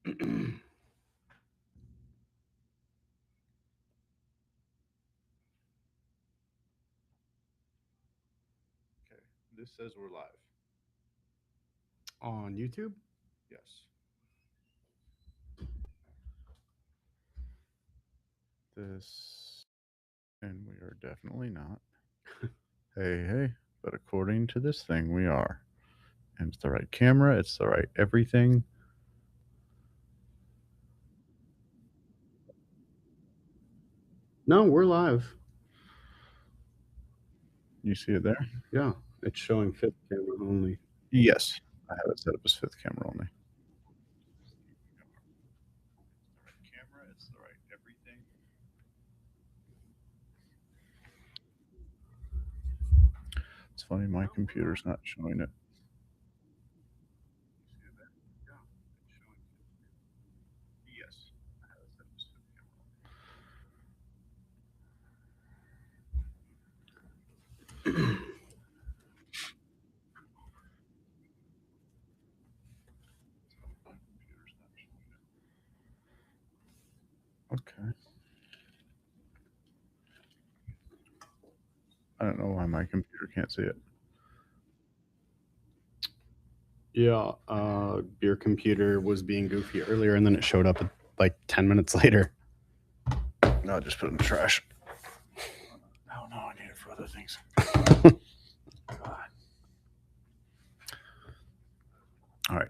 Okay, this says we're live. On YouTube? Yes. This, and we are definitely not. Hey, but according to this thing, we are. And it's the right camera, it's the right everything. No, we're live. You see it there? Yeah, it's showing fifth camera only. Yes. I have it set up as fifth camera only. It's the right camera, it's the right everything. It's funny, my computer's not showing it. You see it there? Yeah, it's showing fifth camera. Yes. I have it set up as fifth camera only. My computer's not showing it. Okay. I don't know why my computer can't see it. Yeah, your computer was being goofy earlier, and then it showed up like 10 minutes later. No, I'll just put it in the trash. Oh no, I need it for other things. God. All right.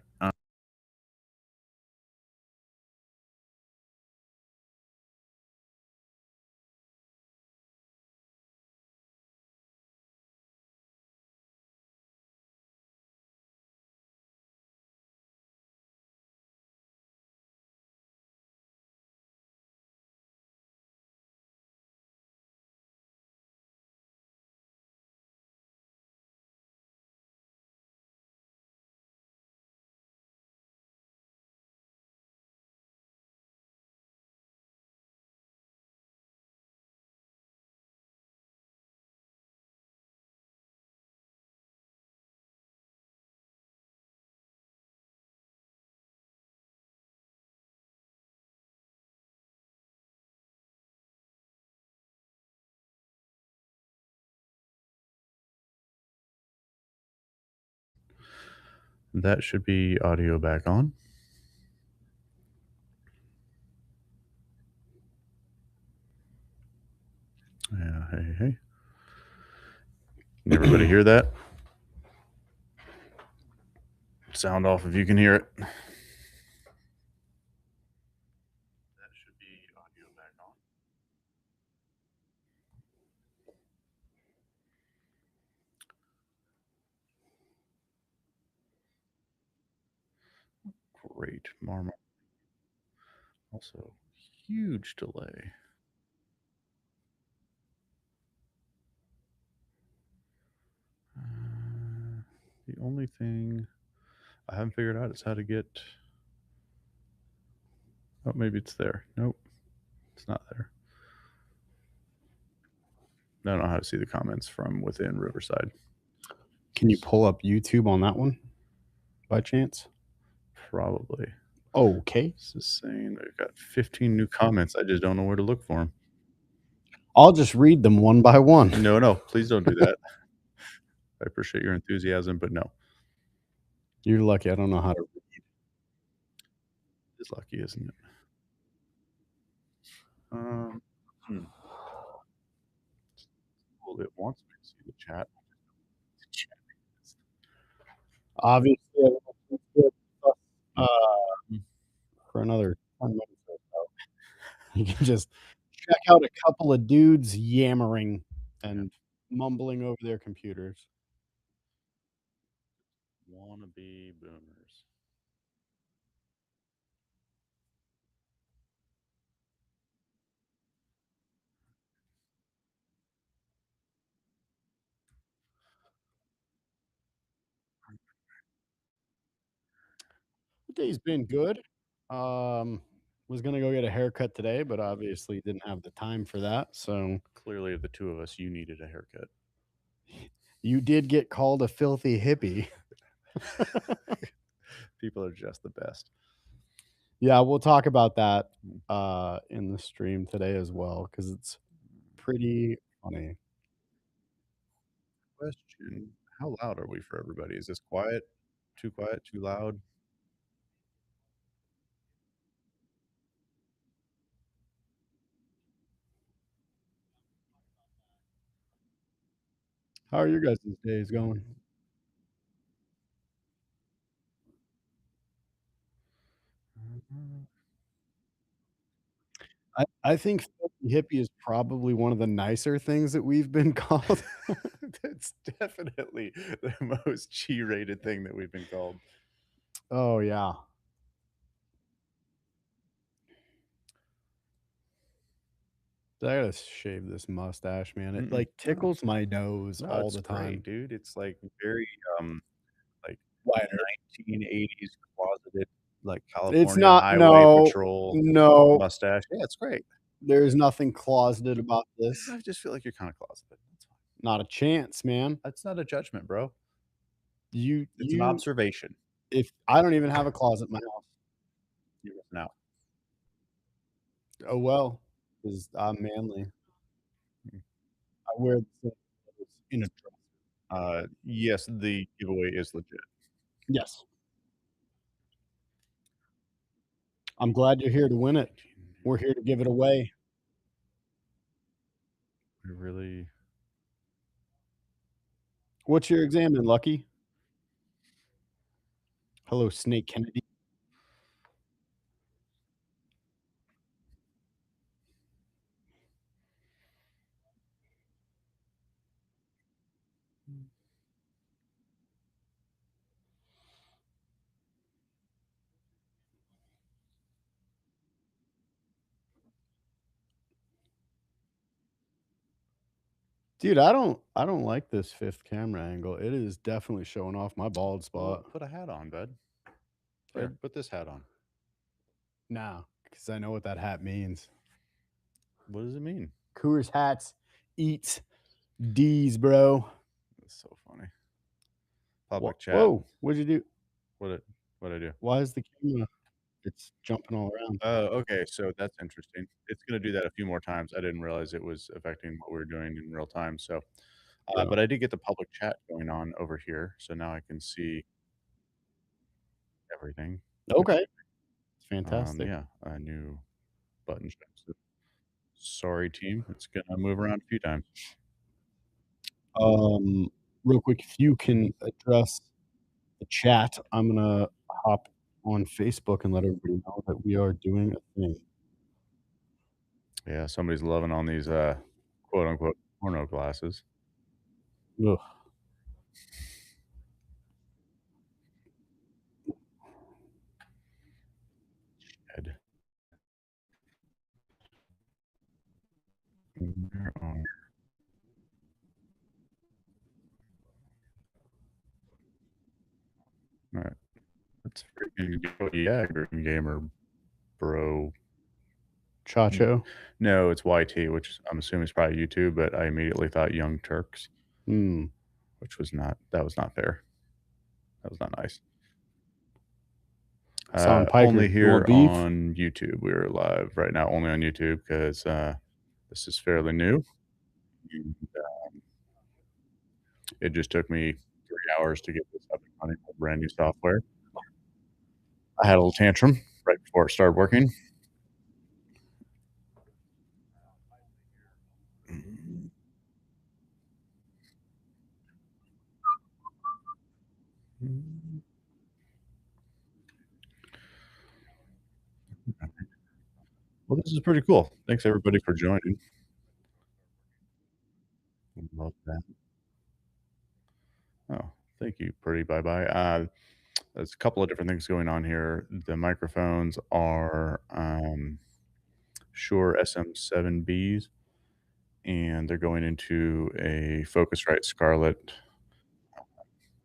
That should be audio back on. Yeah, hey. Can everybody hear that? Sound off if you can hear it. That should be audio back on. Great. Marma. Also, huge delay. The only thing I haven't figured out is how to get. Oh, maybe it's there. Nope, it's not there. I don't know how to see the comments from within Riverside. Can you pull up YouTube on that one by chance? Probably. Okay. This is saying I've got 15 new comments. I just don't know where to look for them. I'll just read them one by one. No, please don't do that. I appreciate your enthusiasm, but no. You're lucky I don't know how to read. It's lucky, isn't it? Um, well, it wants me to see the chat. Obviously, everyone's good uh, for another 10 minutes or so. You can just check out a couple of dudes yammering and mumbling over their computers. Wannabe boomers. The day's been good. Was gonna go get a haircut today, but obviously didn't have the time for that. So Clearly, of the two of us, you needed a haircut. you did get called a filthy hippie. People are just the best. Yeah, we'll talk about that, in the stream today as well, because it's pretty funny. Question: how loud are we for everybody? Is this quiet? Too quiet? Too loud? How are your guys' days going? I think filthy hippie is probably one of the nicer things that we've been called. That's definitely the most G-rated thing that we've been called. Oh, yeah. I gotta shave this mustache, man. It, Mm-mm. like, tickles my nose No, all it's the great, time. dude. It's like very, like Wider. 1980s closeted, like It's California not Highway no, Patrol no, mustache. Yeah, it's great. there's nothing closeted about this. I just feel like you're kinda closeted. That's fine. Not a chance, man. That's not a judgment, bro. You It's an you observation. if I don't even have a closet in my house. You're missing out. Oh, well, 'cause I'm manly. Mm. I wear the same clothes in a dress. Yes, the giveaway is legit. Yes. I'm glad you're here to win it. We're here to give it away. We really What's your exam in, Lucky? Hello, Snake Kennedy. Dude, I don't like this 5th camera angle. It is definitely showing off my bald well, spot. put a hat on, bud. Here, There. put this hat on. Nah, because I know what that hat means. What does it mean? Coors hats eats D's, bro. That's so funny. Public chat. Whoa, what'd you do? What'd I do? Why is the camera it's jumping all around? Oh, okay, so that's interesting. It's gonna do that a few more times. I didn't realize it was affecting what we were doing in real time, so, Yeah. but I did get the public chat going on over here, so now I can see everything. Okay. It's fantastic. Yeah, a new button check. So sorry, team. It's gonna move around a few times. Um, Real quick, if you can address the chat, I'm gonna hop on Facebook and let everybody know that we are doing a thing. Yeah, somebody's loving on these, quote, unquote, "porno glasses." Ugh. Ed. Where are alright, let's freaking go yeah, Green Gamer Bro. Chacho? No, it's YT, which I'm assuming is probably YouTube, but I immediately thought Young Turks, Hmm. which was not fair. That was not nice. Son Piker, Only you want here beef? on YouTube. We're live right now only on YouTube because this is fairly new. And, it just took me 3 hours to get this up and running with brand new software. I had a little tantrum right before it started working. Well, this is pretty cool. Thanks everybody for joining. Love that. Oh, thank you, pretty bye bye. There's a couple of different things going on here. The microphones are Shure SM7Bs, and they're going into a Focusrite Scarlett.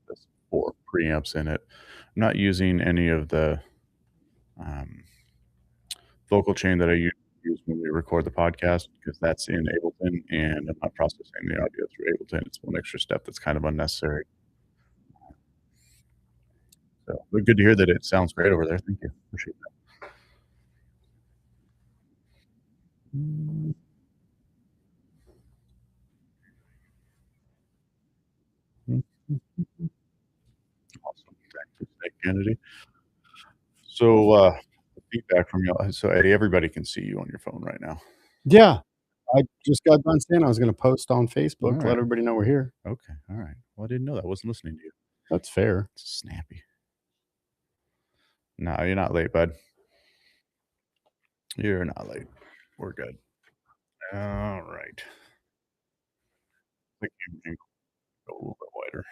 That's 4 preamps in it. I'm not using any of the um, vocal chain that I use when we record the podcast because that's in Ableton, and I'm not processing the audio through Ableton. It's one extra step that's kind of unnecessary. So, but good to hear that it sounds great over there. Thank you. Appreciate that. Mm, mm, mm. Awesome. Thank you, Snake Kennedy. So, the feedback from y'all so, Eddie, everybody can see you on your phone right now. Yeah, I just got done saying I was gonna post on Facebook, let Alright. everybody know we're here. Okay, alright. Well, I didn't know that. I wasn't listening to you. That's fair. It's snappy. No, you're not late, bud. You're not late. We're good. Alright. The camera angle go a little bit wider.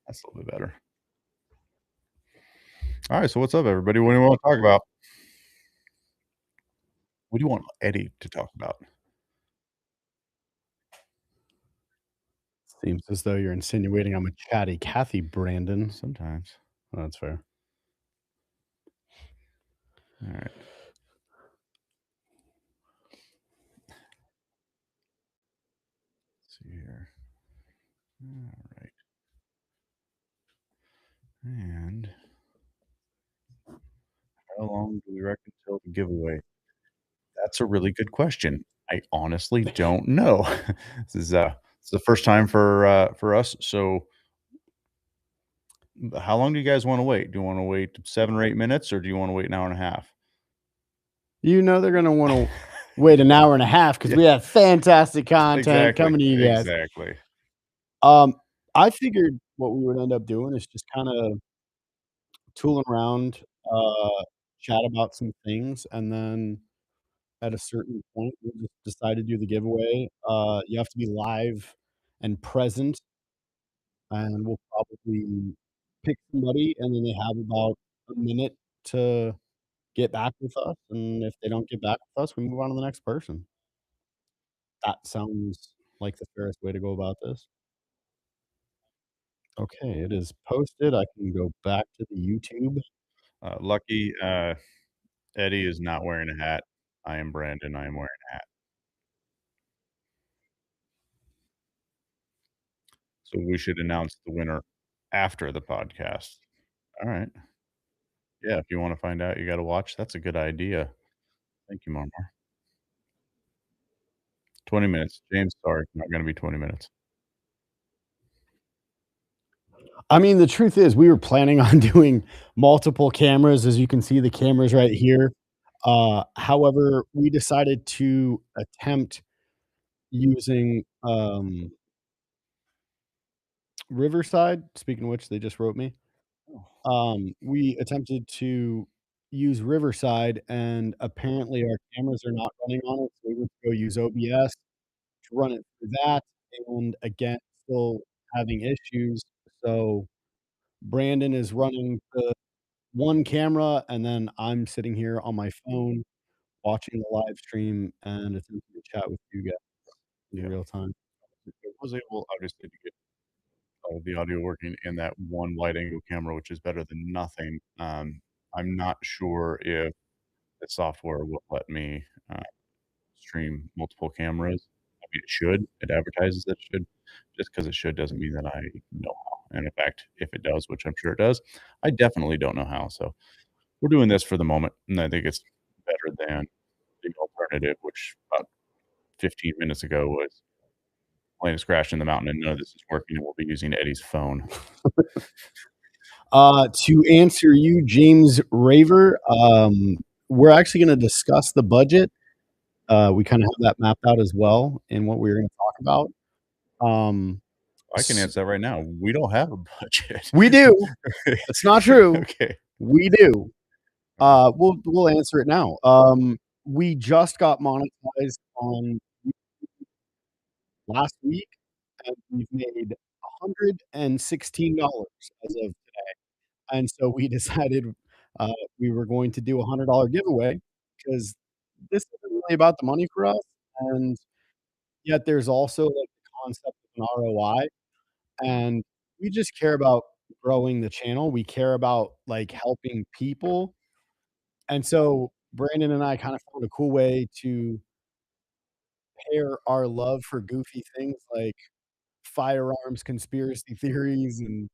That's a little bit better. Alright, so what's up, everybody? What do you wanna talk about? What do you want Eddie to talk about? Seems as though you're insinuating I'm a chatty Cathy, Brandon. Sometimes. Oh, that's fair. Alright. See here. Alright. And how long do we reckon till the giveaway? That's a really good question. I honestly don't know. It's the first time for us, so how long do you guys wanna wait? Do you wanna wait 7 or 8 minutes, or do you wanna wait an hour and a half? You know they're gonna wanna wait an hour and a half because Yeah, we have fantastic content exactly, coming to you guys. exactly. Um, I figured what we would end up doing is just kinda tooling around, chat about some things, and then at a certain point, we'll just decide to do the giveaway. You have to be live and present, and we'll probably pick somebody, and then they have about a minute to get back with us, and if they don't get back with us, we move on to the next person. That sounds like the fairest way to go about this. Okay, it is posted. I can go back to the YouTube. Lucky, Eddie is not wearing a hat. I am Brandon, I am wearing a hat. So we should announce the winner after the podcast. Alright. Yeah, if you wanna find out, you gotta watch. That's a good idea. Thank you, Marmar. 20 minutes. James, sorry, not gonna be 20 minutes. I mean, the truth is we were planning on doing multiple cameras, as you can see the cameras right here. However, we decided to attempt using, Riverside. Speaking of which, they just wrote me. Oh, We attempted to use Riverside, and apparently our cameras are not running on it, so we went to go use OBS to run it through that, and again, still having issues. So Brandon is running the one camera, and then I'm sitting here on my phone watching the live stream and attempting to chat with you guys in yeah. real time. I was able, obviously, to get all of the audio working in that one wide angle camera, which is better than nothing. I'm not sure if the software will let me, uh, stream multiple cameras. I mean, it should. It advertises that it should. Just because it should doesn't mean that I know how, and in fact, if it does, which I'm sure it does, I definitely don't know how, so we're doing this for the moment, and I think it's better than the alternative, which about 15 minutes ago was plane has crashed in the mountain and none of this is working, and we'll be using Eddie's phone. To answer you, James Raver, we're actually gonna discuss the budget. We kinda have that mapped out as well in what we're gonna talk about. Um, I can s answer that right now. We don't have a budget. We do. It's not true. Okay. We do. Alright. We'll answer it now. We just got monetized on last week, and we've made $116 as of and so we decided, we were going to do a $100 giveaway because this isn't really about the money for us, and yet there's also, like, the concept of an ROI, and we just care about growing the channel. We care about, like, helping people, and so Brandon and I kinda found a cool way to pair our love for goofy things like firearms, conspiracy theories, and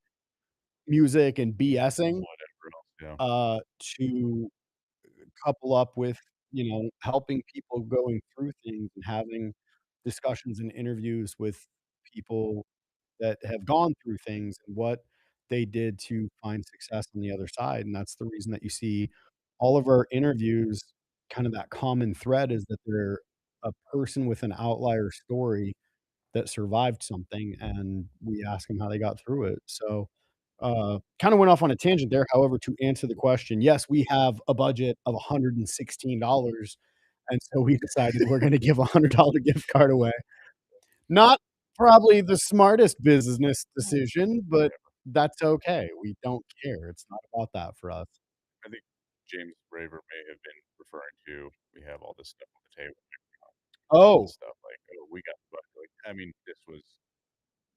music and BSing, whatever else, yeah. to couple up with, helping people going through things and having discussions and interviews with people that have gone through things and what they did to find success on the other side, and that's the reason that you see all of our interviews, kind of that common thread is that they're a person with an outlier story that survived something, and we ask them how they got through it. So, kinda went off on a tangent there. However, to answer the question, yes, we have a budget of $116, and so we decided we're gonna give a $100 gift card away. Not probably the smartest business decision, but Whatever. that's okay. We don't care. It's not about that for us. I think James Raver may have been referring to, we have all this stuff on the table, all Oh, this stuff like, "Oh, we got the budget," like, I mean, this was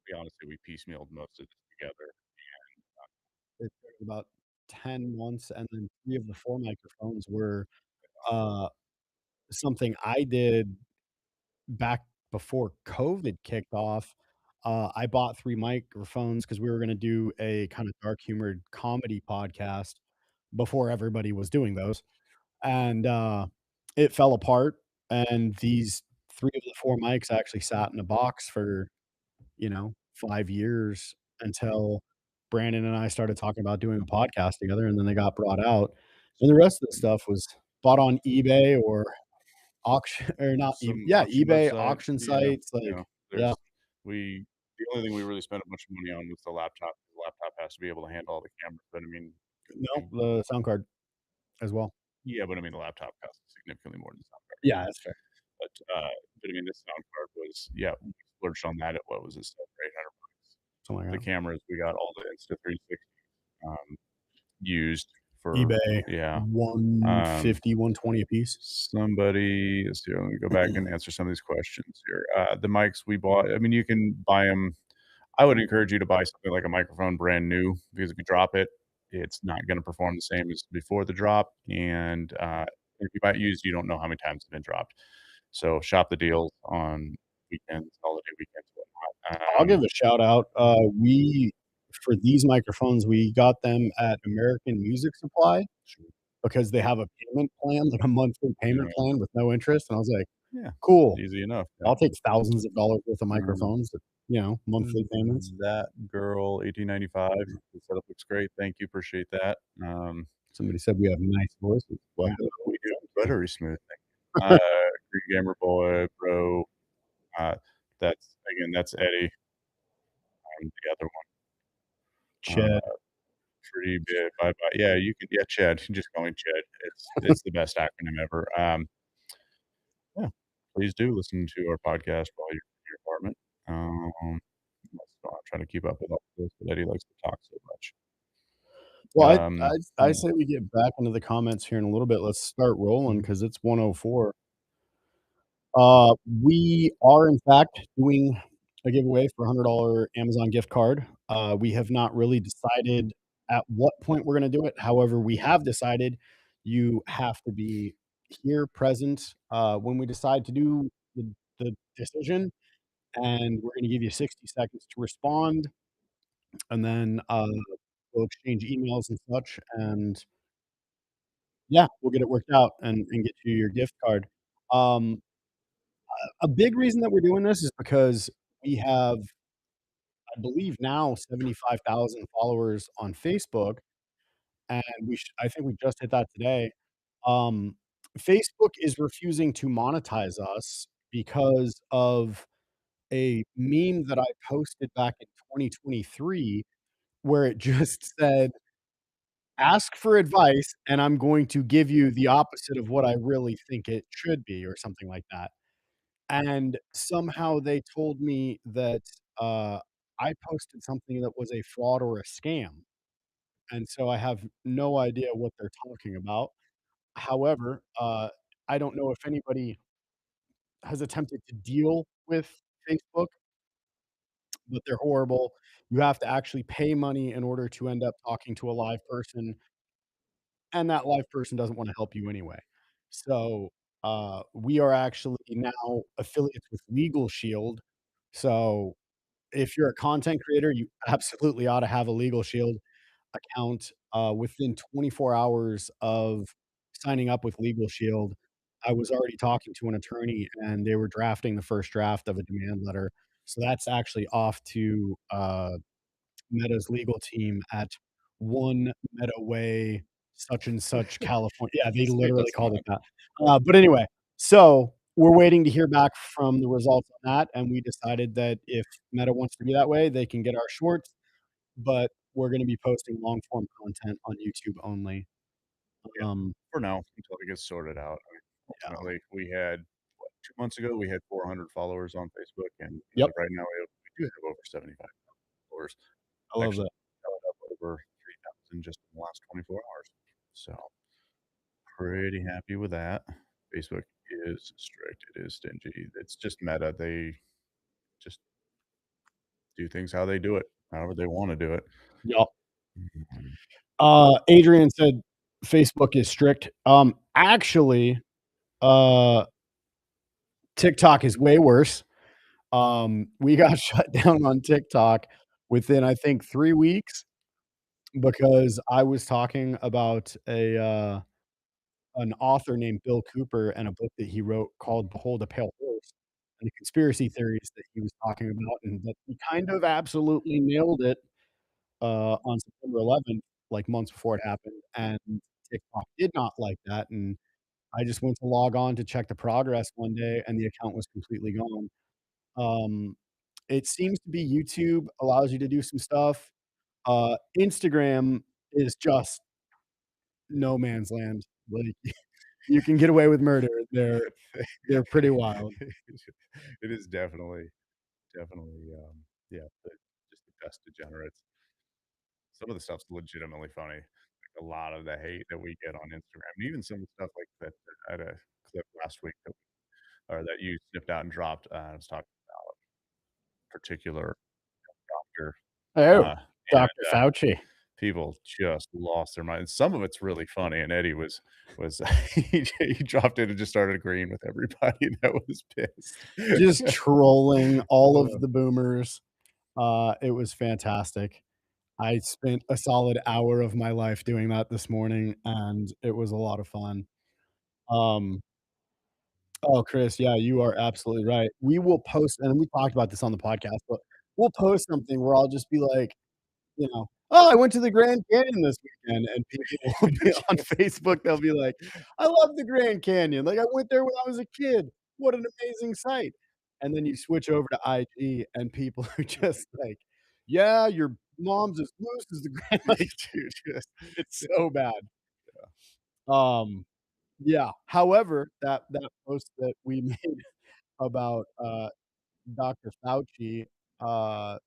we honestly, we piecemealed most of this together. it took about 10 months, and then 3 of the 4 microphones were, uh, something I did back before COVID kicked off. I bought 3 microphones because we were gonna do a kinda dark humored comedy podcast before everybody was doing those, and, it fell apart, and these 3 of the 4 mics actually sat in a box for, 5 years until Brandon and I started talking about doing a podcast together, and then they got brought out, and the rest of the stuff was bought on eBay or auction or not e Some yeah, auction eBay, website, auction yeah, sites, you like know, yeah. we the only thing we really spent a bunch of money on was the laptop. The laptop has to be able to handle all the cameras, but I mean, No, we the sound card as well. yeah, but I mean, the laptop costs significantly more than the sound card, Yeah, that's fair. but, I mean, this sound card was yeah, we splurged on that at what was it, 7 or 800 bucks. Something like The that. cameras, we got all the Insta360, used for eBay, yeah, um 150, 120 a piece. somebody let's see, let me go back and answer some of these questions here. The mics we bought, I mean, you can buy them. I would encourage you to buy something like a microphone brand new because if you drop it, it's not gonna perform the same as before the drop, and, if you buy it used, you don't know how many times it's been dropped. So shop the deals on weekends, holiday weekends, whatnot. I'll give a shout out. We for these microphones, we got them at American Music Supply because they have a payment plan, like a monthly payment Yeah, plan with no interest, and I was like, yeah, "Cool. easy enough, yeah. I'll take thousands of dollars worth of Um microphones at, monthly payments." That girl, 1895, the setup looks great, thank you, appreciate that. Somebody said we have nice voices. Well, We do thank buttery smooth, thank you. Green Gamer Boy, Bro, uh, that's again, that's Eddie, the other you. one, Ched. Free Bit, Bye Bye, yeah, you can yeah, Chad, you can just call me Chad, it's the best acronym ever, yeah, please do listen to our podcast while you're in your apartment, let's not try to keep up with all this, but Eddie likes to talk so much. Well, I Yeah. say we get back into the comments here in a little bit. Let's start rolling Mhm. because it's 1:04. We are in fact doing a giveaway for a $100 Amazon gift card. We have not really decided at what point we're gonna do it. However, we have decided you have to be here present, when we decide to do the decision, and we're gonna give you 60 seconds to respond, and then, we'll exchange emails and such, and yeah, we'll get it worked out and get you your gift card. Um, a big reason that we're doing this is because we have, I believe now 75,000 followers on Facebook, and I think we just hit that today. Um, Facebook is refusing to monetize us because of a meme that I posted back in 2023 where it just said, "Ask for advice, and I'm going to give you the opposite of what I really think it should be," or something like that. And somehow they told me that, uh, I posted something that was a fraud or a scam, and so I have no idea what they're talking about. However, I don't know if anybody has attempted to deal with Facebook, but they're horrible. You have to actually pay money in order to end up talking to a live person, and that live person doesn't wanna help you anyway. So, we are actually now affiliates with Legal Shield, so if you're a content creator, you absolutely ought to have a legal shield. account, within 24 hours of signing up with Legal Shield, I was already talking to an attorney, and they were drafting the first draft of a demand letter. So that's actually off to, Meta's legal team at One Meta Way, such and such, California. Yeah, they Sweet, literally that's called it fine. that. But anyway, so we're waiting to hear back from the results on that, and we decided that if Meta wants to be that way, they can get our shorts, but we're gonna be posting long form content on YouTube only. Yeah, Um, for now, until it gets sorted out. I mean, yeah. ultimately, we had, what, 2 months ago, we had 400 followers on Facebook, and as Yep, of right now, we do have over 75 followers. I love Actually, that. got up over 3,000 just in the last 24 hours. So, pretty happy with that. Facebook is strict, it is stingy. It's just Meta. They just do things how they do it, however they wanna do it. Yep. Mhm. Adrian said Facebook is strict. Actually, uh, TikTok is way worse. We got shut down on TikTok within, I think, 3 weeks because I was talking about an author named Bill Cooper and a book that he wrote called Behold a Pale Horse, and the conspiracy theories that he was talking about, and that he kind of absolutely nailed it, on September 11th, like, months before it happened, and TikTok did not like that, and I just went to log on to check the progress one day, and the account was completely gone. Um, it seems to be YouTube allows you to do some stuff. Instagram is just no man's land. Like, you can get away with murder. They're pretty wild. It is definitely, yeah, just the best degenerates. Some of the stuff's legitimately funny. Like, a lot of the hate that we get on Instagram, and even some of the stuff like that I had a clip last week that or that you snipped out and dropped, I was talking about a particular doctor, Oh, and, Dr. Fauci. people just lost their mind. Some of it's really funny, and Eddie was he dropped in and just started agreeing with everybody that was pissed. Just trolling all of Uh, the boomers. It was fantastic. I spent a solid hour of my life doing that this morning, and it was a lot of fun. Um, oh, Chris, yeah, you are absolutely right. We will post and we talked about this on the podcast, but we'll post something where I'll just be like, you know, "Oh, I went to the Grand Canyon this weekend," and people will be on Facebook, they'll be like, "I love the Grand Canyon, like, I went there when I was a kid. What an amazing sight." And then you switch over to IG, and people are just like, "Yeah, your mom's as loose as the Grand" like, dude, just it's so bad. Um, yeah. However, that post that we made about, Dr. Fauci, uh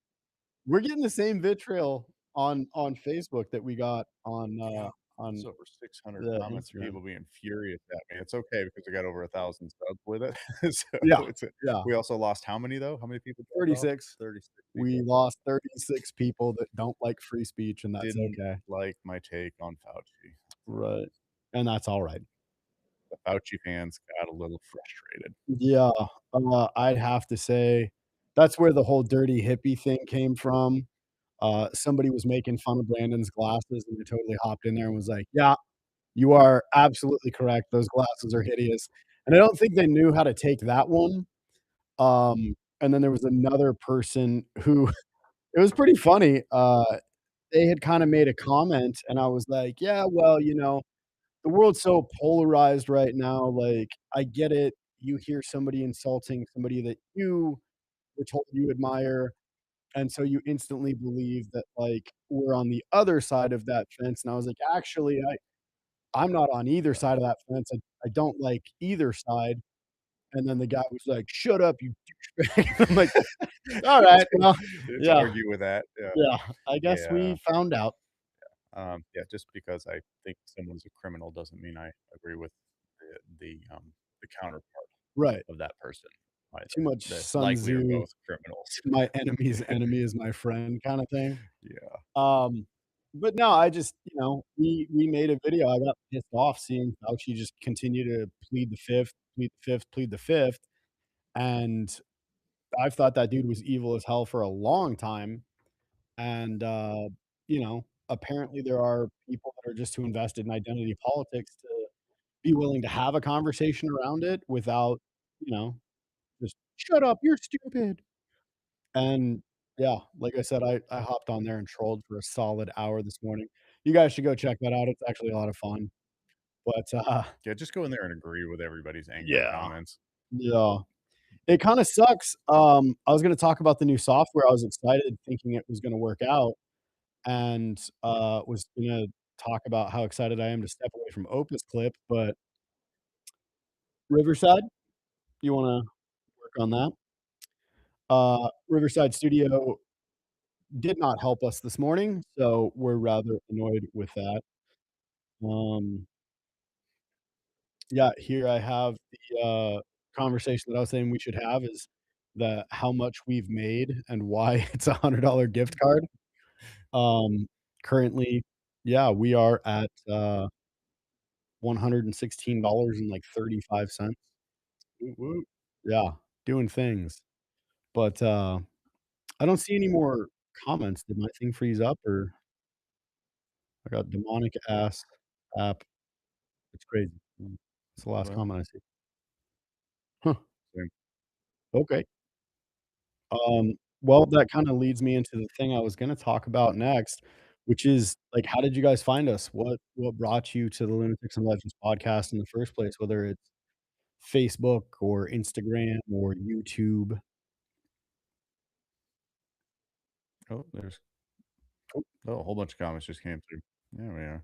we're getting the same vitriol on Facebook that we got yeah, it's on over 600 the comments of Instagram. people being furious at me. It's okay because I got over 1,000 subs with it. So Yeah, it's a yeah, we also lost how many though? How many people dropped off? 36. 36 We people lost 36 people that don't like free speech, and that's didn't okay. like my take on Fauci. Right, and that's alright. The Fauci fans got a little frustrated. Yeah, I'd have to say that's where the whole dirty hippie thing came from. Somebody was making fun of Brandon's glasses, and I totally hopped in there and was like, "Yeah, you are absolutely correct. Those glasses are hideous." And I don't think they knew how to take that one. And then there was another person who it was pretty funny. They had kinda made a comment, and I was like, "Yeah, well, the world's so polarized right now, like, I get it. You hear somebody insulting somebody that you were told you admire, and so you instantly believe that, like, we're on the other side of that fence." And I was like, "Actually, I'm not on either side of that fence. I don't like either side." And then the guy was like, "Shut up, you douchebag." I'm like, It's "Alright, hard well, to yeah, argue with that, yeah. yeah, I guess Yeah, we found out." yeah, just because I think someone's a criminal doesn't mean I agree with the counterpart Right. of that person Too either. much They Sun likely are Tzu, both criminals. "My enemy's enemy is my friend" kinda thing. Yeah. Um, but no, I just we made a video. I got pissed off seeing Fauci just continue to plead the 5th, plead the 5th, plead the 5th, and I've thought that dude was evil as hell for a long time, and, apparently there are people that are just too invested in identity politics to be willing to have a conversation around it without, you know, just, "Shut up, you're stupid." And, yeah, like I said, I hopped on there and trolled for a solid hour this morning. You guys should go check that out, it's actually a lot of fun. But, Yeah, just go in there and agree with everybody's angry yeah, comments. yeah. It kinda sucks. I was gonna talk about the new software. I was excited thinking it was gonna work out and, was gonna talk about how excited I am to step away from Opus Clip, but Riverside, you wanna work on that? Riverside Studio did not help us this morning, so we're rather annoyed with that. Um, yeah, here I have the, conversation that I was saying we should have is the how much we've made and why it's a $100 gift card. Um, currently, yeah, we are at, $116 and, like, 35 cents. Woot woot. Yeah, doing things. But, I don't see any more comments. Did my thing freeze up or I got demonic ass app. It's crazy. It's the last Well, comment I see. Huh, same. okay. Well, that kinda leads me into the thing I was gonna talk about next, which is, like, how did you guys find us? What brought you to the Lunatics and Legends podcast in the first place, whether it's Facebook or Instagram or YouTube? Oh, there's oh, a whole bunch of comments just came through. There we are.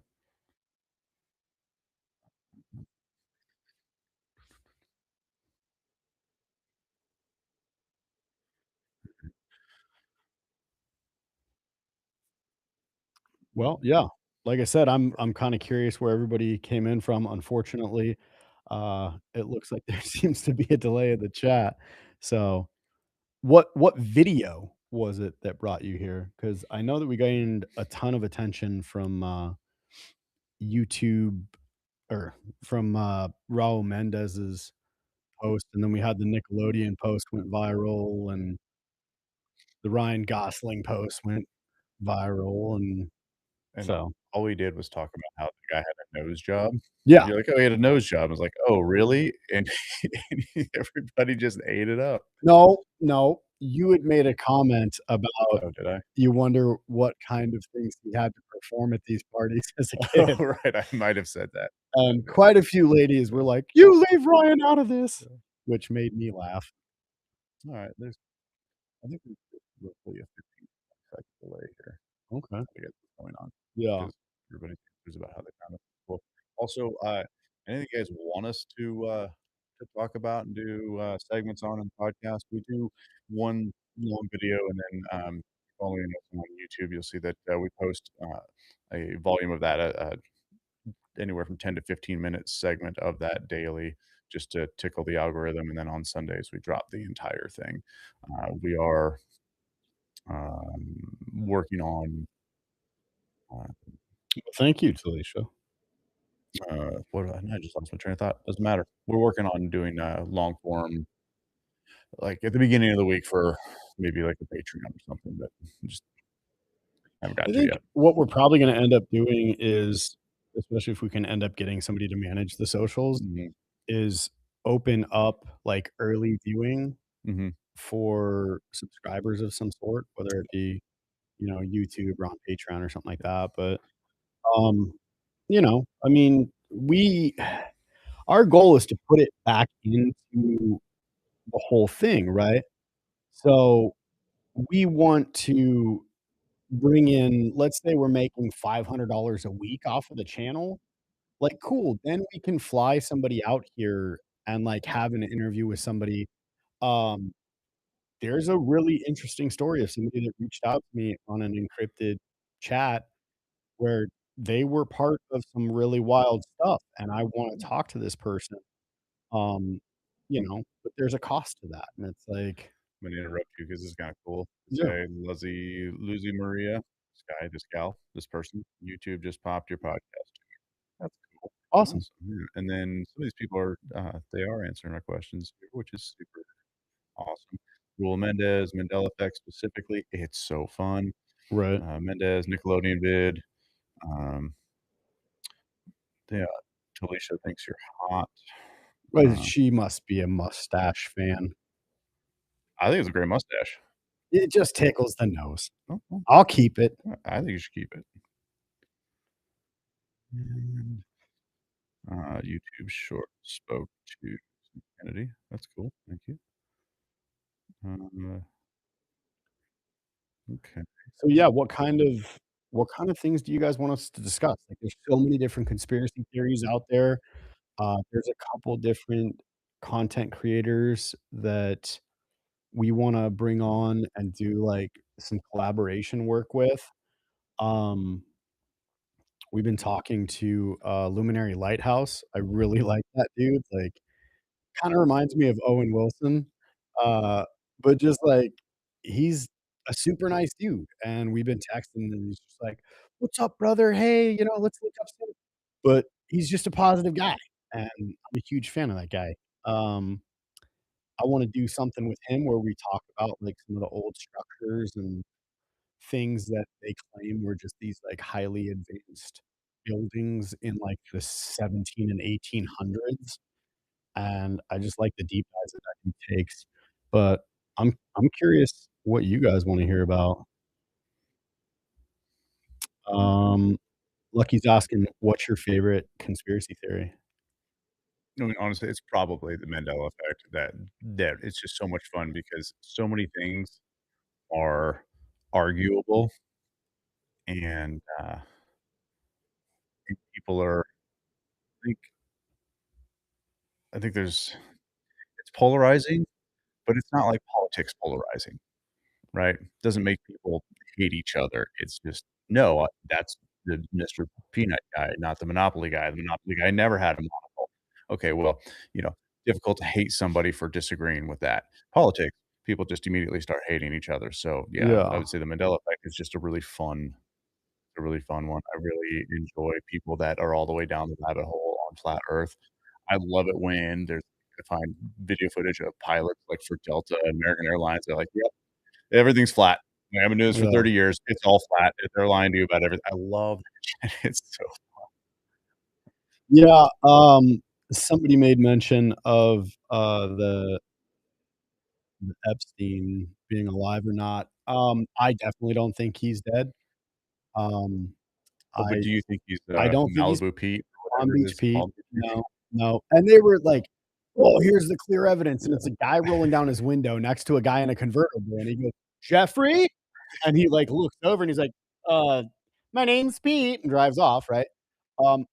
Well, yeah. Like I said, I'm kinda curious where everybody came in from. Unfortunately, it looks like there seems to be a delay in the chat. So, what video was it that brought you here? Because I know that we gained a ton of attention from, YouTube or from, Raul Mendes's post, and then we had the Nickelodeon post went viral, and the Ryan Gosling post went viral, and And so all we did was talk about how the guy had a nose job. yeah. You're like, "Oh, he had a nose job." I was like, "Oh, really?" And everybody just ate it up. No, no, you had made a comment about Oh, did I? you wonder what kind of things he had to perform at these parties as a Oh, kid, right, I might have said that. and quite a few ladies were like, "You leave Ryan out of this," which made me laugh. Alright, there's I think there's roughly a 15-second delay here. Okay. To get what's going on Yeah. because everybody's confused about how they found it. Well, also, anything you guys want us to talk about and do, segments on in the podcast, we do one long video and then, following us on YouTube, you'll see that, we post, a volume of that, anywhere from 10 to 15 minutes segment of that daily just to tickle the algorithm, and then on Sundays, we drop the entire thing. We are, working on, uh Well, thank you, Talisha. what I just lost my train of thought. Doesn't matter. We're working on doing, long form, like, at the beginning of the week for maybe, like, a Patreon or something, but just haven't I got to think yet. what we're probably gonna end up doing is, especially if we can end up getting somebody to manage the socials, Mhm, is open up, like, early viewing mhm. for subscribers of some sort, whether it be, YouTube or on Patreon or something like that, but, um, I mean, we our goal is to put it back into the whole thing, right? So, we want to bring in let's say we're making $500 a week off of the channel, like, cool, then we can fly somebody out here and, like, have an interview with somebody. Um, there's a really interesting story of somebody that reached out to me on an encrypted chat where they were part of some really wild stuff, and I wanna talk to this person, um, but there's a cost to that, and it's like I'm gonna interrupt you because it's kinda cool to yeah. say Lizzie Maria, this guy, this gal, this person, YouTube just popped your podcast. That's cool. Awesome. Awesome, yeah, and then some of these people are, they are answering our questions, which is super awesome. Rule Mendez, Mandela Effect specifically, it's so fun. Right. Mendez, Nickelodeon vid. Um, yeah, Talisha thinks you're hot. But Uh, she must be a mustache fan. I think it's a great mustache. It just tickles the nose. Oh, well, I'll keep it. I think you should keep it. And, YouTube short spoke to Kennedy. That's cool. Thank you. Uh, okay. So, yeah, what kind of things do you guys want us to discuss? Like, there's so many different conspiracy theories out there. There's a couple different content creators that we wanna bring on and do, like, some collaboration work with. Um, we've been talking to, Luminary Lighthouse. I really like that dude, like, kinda reminds me of Owen Wilson, uh, but just, like, he's a super nice dude, and we've been texting, and he's just like, "What's up, brother? Hey, let's link up soon." But he's just a positive guy, and I'm a huge fan of that guy. Um, I wanna do something with him where we talk about, like, some of the old structures and things that they claim were just these, like, highly advanced buildings in, like, the 17 and 1800s, and I just like the deep dives that he takes. But I'm curious what you guys wanna hear about. Um, Lucky's asking, "What's your favorite conspiracy theory?" I mean, honestly, it's probably the Mandela effect that it's just so much fun because so many things are arguable and, people are I think I think there's it's polarizing, but it's not like politics polarizing, right? Doesn't make people hate each other. It's just, "No, that's the Mr. Peanut guy, not the Monopoly guy. The Monopoly guy never had a monocle." Okay, well, you know, difficult to hate somebody for disagreeing with that. Politics, people just immediately start hating each other. So, yeah, I Yeah, would say the Mandela effect is just a really fun one. I really enjoy people that are all the way down the rabbit hole on flat Earth. I love it when there's I find video footage of pilots, like, for Delta and American Airlines, they're like, "Yep, everything's flat. I've been doing this for yeah. 30 years. It's all flat. They're lying to you about everything." I love that shit. It's so Yeah, somebody made mention of, the Epstein being alive or not. I definitely don't think he's dead. Um, Oh, but I do you think he's, I don't think he's Malibu Pete or on whatever it Beach is Pete. called? No, no, and they were like, "Well, here's the clear evidence," and it's a guy rolling down his window next to a guy in a convertible, and he goes, "Jeffrey?" And he, like, looks over and he's like, "Uh, my name's Pete," and drives off, right?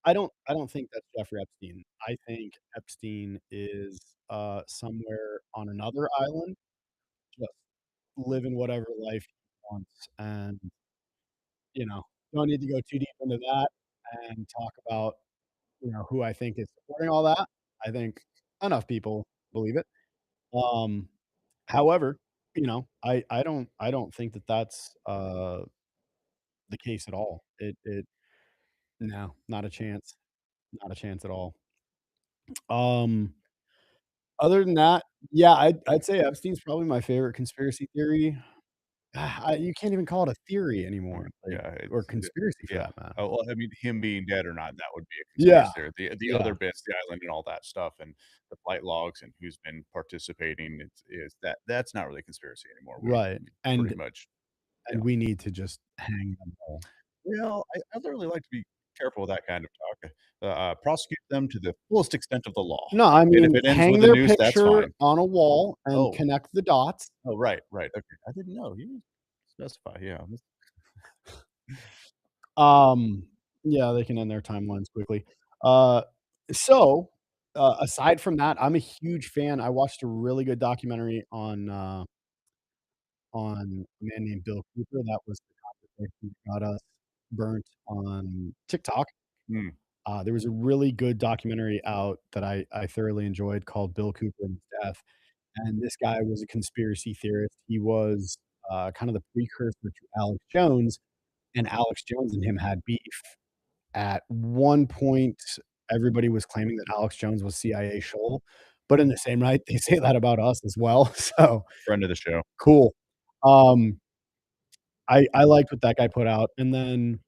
I don't think that's Jeffrey Epstein. I think Epstein is, somewhere on another island, just living whatever life he wants, and, you know, don't need to go too deep into that and talk about, who I think is supporting all that. I think enough people believe it. Um, however, I don't think that that's, the case at all. It No, not a chance. Not a chance at all. Um, other than that, yeah, I'd say Epstein's probably my favorite conspiracy theory. You can't even call it a theory I anymore, mean, like, yeah, or it's conspiracy for yeah. that matter. Oh, well, I mean, him being dead or not, that would be a Yeah, conspiracy theory. The yeah, other bits, the island and all that stuff, and the flight logs and who's been participating, that's not really a conspiracy anymore. right, We pretty and much yeah. and we need to just hang them all. Well, I don't really like to be careful with that kind of talk. Prosecute them to the fullest extent of the law, No, I and if mean, it ends hang with a their noose, that's picture fine. on a wall and Oh, connect the dots. oh, right, right, okay. I didn't know. You didn't specify, yeah. Um, yeah, they can end their timelines quickly. Uh, so, aside from that, I'm a huge fan. I watched a really good documentary on a man named Bill Cooper. That was the conversation that got us burnt on TikTok. Mm, There was a really good documentary out that I thoroughly enjoyed called Bill Cooper and His Death, and this guy was a conspiracy theorist. He was, kind of the precursor to Alex Jones, and Alex Jones and him had beef. At one point, everybody was claiming that Alex Jones was CIA Shoal, but in the same night, they say that about us as well, so friend of the show. cool. Um, I liked what that guy put out, and then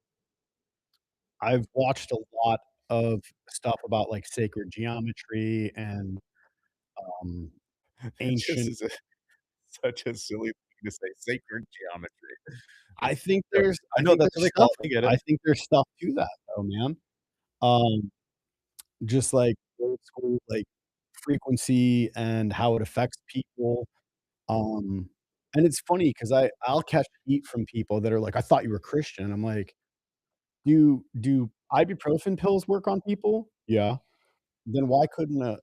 I've watched a lot of stuff about, like, sacred geometry and, um, That just ancient is such a silly thing to say, sacred geometry. I It's think no, there's I I know think that's there's what they stuff call it, I get it. I think there's stuff to that though, man. Um, just like old school, like, frequency and how it affects people, um, and it's funny 'cause I'll catch heat from people that are like, "I thought you were Christian." I'm like, "Do ibuprofen pills work on people?" "Yeah." "Then why couldn't a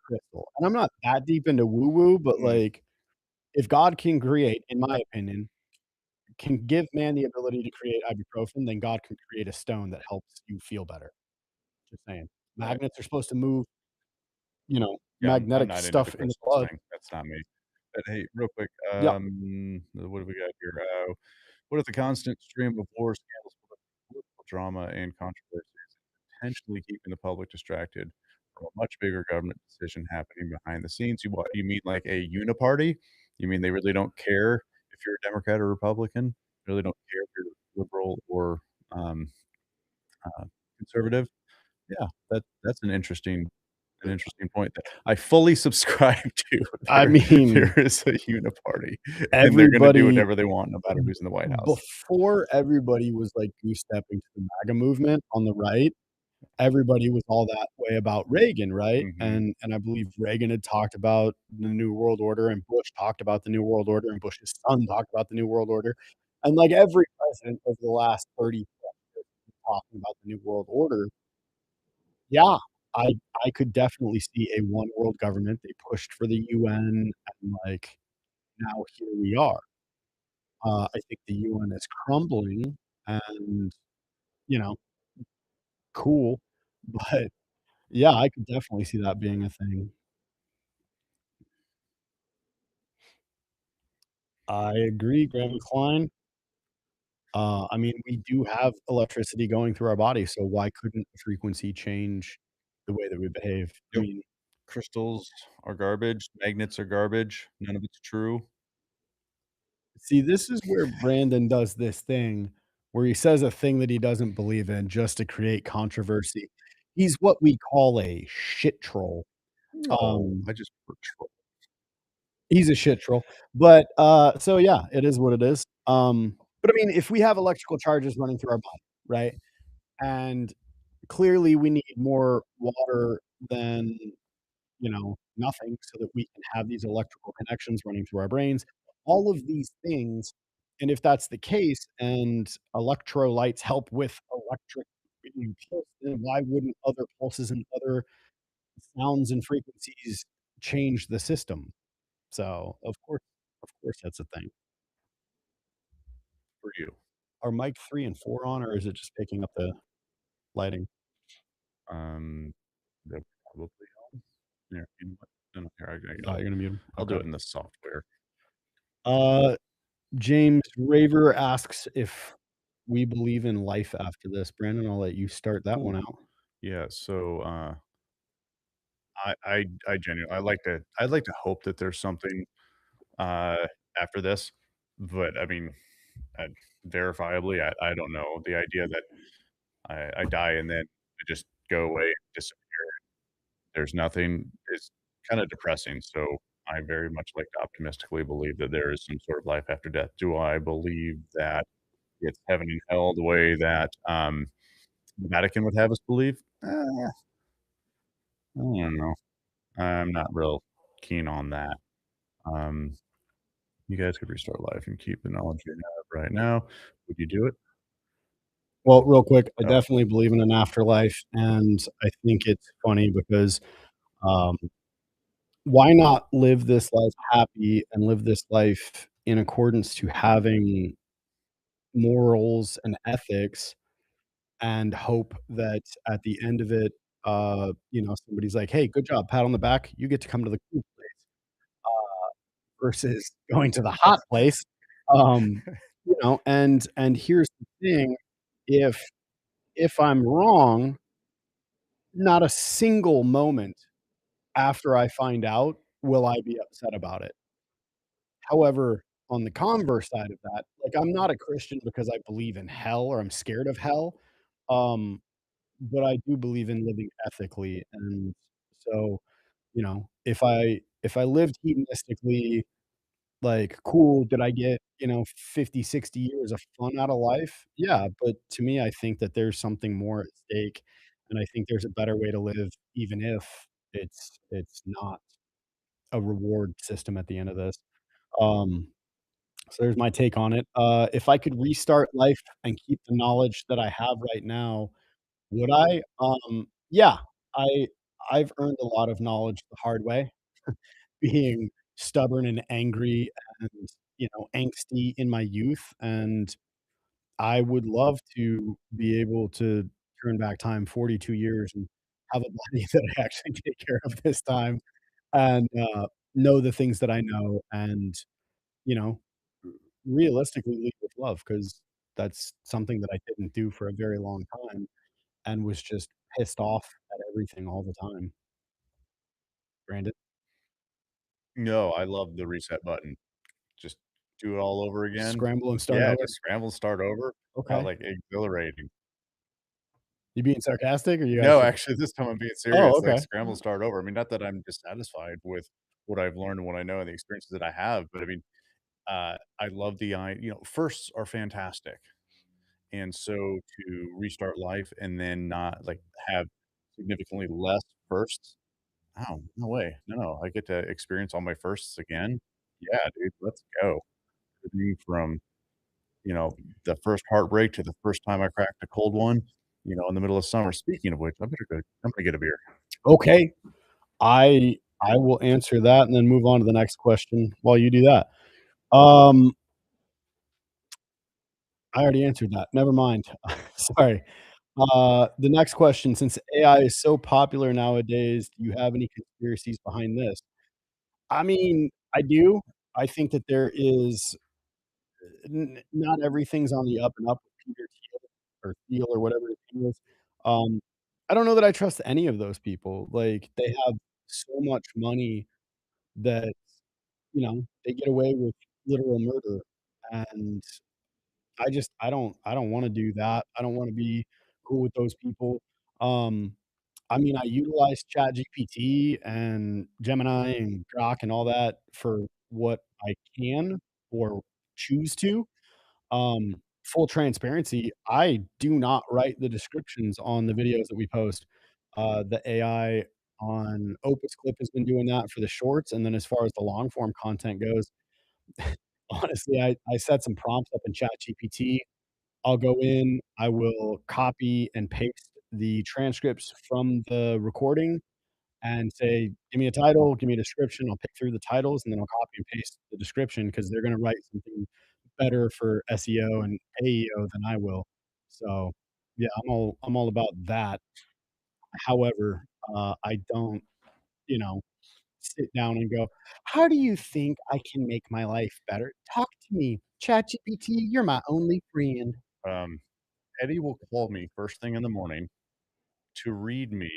crystal?" And I'm not that deep into woo woo, but, Mm, like, if God can create, in my opinion, can give man the ability to create ibuprofen, then God can create a stone that helps you feel better. Just saying. right. Magnets are supposed to move, Yeah, I'm magnetic not into the stuff in the crystals blood. thing, that's not me. But hey, real quick, Yep. what do we got here? What if the constant stream of war, scandals, political drama, and controversies is intentionally keeping the public distracted from a much bigger government decision happening behind the scenes? You mean like a uniparty? You mean they really don't care if you're a Democrat or Republican? Really don't care if you're liberal or, um, conservative? Yeah, that's an interesting point that I fully subscribe to. I There mean, is a uniparty, and they're gonna do everybody whatever they want no matter who's in the White House. before everybody was, like, goose stepping to the MAGA movement on the right, everybody was all that way about Reagan, right? Mhm. And I believe Reagan had talked about the New World Order, and Bush talked about the New World Order, and Bush's son talked about the New World Order, and, like, every president over the last 30 plus years has been talking about the New World Order. Yeah, I I could definitely see a one world government. They pushed for the UN, and, like, now here we are. I think the UN is crumbling and, you know, cool, but yeah, I could definitely see that being a thing. I agree, Graham Klein. I mean, we do have electricity going through our body, so why couldn't the frequency change the way that we behave? I Yep. mean, Crystals are garbage, magnets are garbage, none of it's true. see, this is where Brandon does this thing where he says a thing that he doesn't believe in just to create controversy. He's what we call a shit troll. No, Um, I just prefer troll. he's a shit troll, but, so yeah, it is what it is. But I mean, if we have electrical charges running through our body, right? And clearly we need more water than, nothing so that we can have these electrical connections running through our brains. All of these things, and if that's the case and electrolytes help with electric pulse, then why wouldn't other pulses and other sounds and frequencies change the system? So, of course that's a thing. For you. Are mic 3 and 4 on, or is it just picking up the lighting? Um, they're probably on. Here, you know what? No, no, here, Oh, you're gonna mute 'em? I'll do Okay. it in the software. Uh, James Raver asks if we believe in life after this. Brandon, I'll let you start that one Ooh, out. yeah, so, I'd like to hope that there's something, uh, after this, but, I mean, uh, verifiably, I don't know. The idea that I die and then I just go away, disappear, there's nothing is kinda depressing, so I very much like to optimistically believe that there is some sort of life after death. Do I believe that it's heaven and hell the way that, the Vatican would have us believe? I don't know. I'm not real keen on that. Um, you guys could restart life and keep the knowledge you have right now. Would you do it? Well, real quick, I Oh, definitely believe in an afterlife, and I think it's funny because, um, why not live this life happy and live this life in accordance to having morals and ethics and hope that at the end of it, somebody's like, "Hey, good job, pat on the back, you get to come to the cool place," versus going to the hot place. And here's the thing, if I'm wrong, not a single moment after I find out will I be upset about it. However, on the converse side of that, like, I'm not a Christian because I believe in hell or I'm scared of hell. Um, but I do believe in living ethically, and so, if I lived hedonistically, like, cool, did I get, 50, 60 years of fun out of life? Yeah, but to me, I think that there's something more at stake, and I think there's a better way to live even if it's not a reward system at the end of this. Um, so there's my take on it. If I could restart life and keep the knowledge that I have right now, would I? Yeah, I I've earned a lot of knowledge the hard way, being stubborn and angry and, angsty in my youth, and I would love to be able to turn back time 42 years and have a body that I actually take care of this time and, know the things that I know and, you know, realistically lead with love because that's something that I didn't do for a very long time and was just pissed off at everything all the time. Brandon? No, I love the reset button. Just do it all over again. Scramble and start Yeah, over? just scramble, start over. Okay. Like, exhilarating. You being sarcastic or you No, actually actually, this time I'm being Oh, serious, like, okay. scramble, start over. I mean, not that I'm dissatisfied with what I've learned and what I know and the experiences that I have, but I mean, I love firsts are fantastic, and so to restart life and then not, like, have significantly less firsts, oh, no way. No, I get to experience all my firsts again. Yeah, dude, let's go. Everything from, you know, the first heartbreak to the first time I cracked a cold one, in the middle of summer. Speaking of which, I'm gonna get a beer. Okay. I will answer that and then move on to the next question while you do that. Um, I already answered that. Never mind. Sorry. The next question, since AI is so popular nowadays, do you have any conspiracies behind this? I mean, I do. I think that there is not everything's on the up and up with Peter Thiel or Thiel or whatever his name is. Um, I don't know that I trust any of those people. Like, they have so much money that, they get away with literal murder, and I don't wanna do that. I don't wanna be cool with those people. Um, I mean, I utilize ChatGPT and Gemini and Grok and all that for what I can or choose to. Full transparency, I do not write the descriptions on the videos that we post. The AI on Opus Clip has been doing that for the shorts, and then as far as the long form content goes, honestly, I set some prompts up in ChatGPT. I'll go in, I will copy and paste the transcripts from the recording and say, "Give me a title, give me a description." I'll pick through the titles, and then I'll copy and paste the description because 'cause they're gonna write something better for SEO and AEO than I will. So, yeah, I'm all about that. However, I don't, you know, sit down and go, "How do you think I can make my life better? Talk to me. ChatGPT, you're my only friend." Um, Eddie will call me first thing in the morning to read me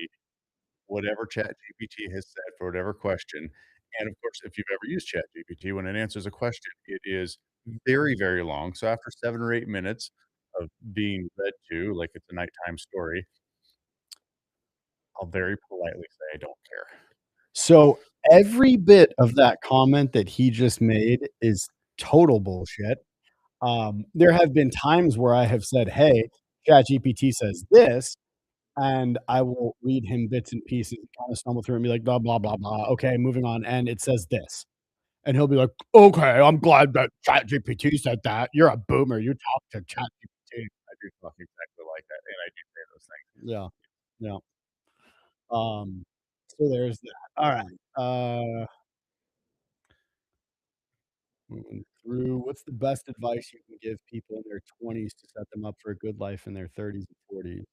whatever ChatGPT has said for whatever question, and, of course, if you've ever used ChatGPT, when it answers a question, it is very, very long, so after 7 or 8 minutes of being read to like it's a nighttime story, I'll very politely say, "I don't care." So, every bit of that comment that he just made is total bullshit. There have been times where I have said, "Hey, ChatGPT says this," and I will read him bits and pieces, kinda stumble through and be like, "Blah, blah, blah, blah. Okay, moving on, and it says this." And he'll be like, "Okay, I'm glad that ChatGPT said that. You're a boomer. You talk to ChatGPT." I do talk exactly like that, and I do say those things. Yeah, yeah. So there's that. Alright, moving through, what's the best advice you can give people in their 20s to set them up for a good life in their 30s and 40s?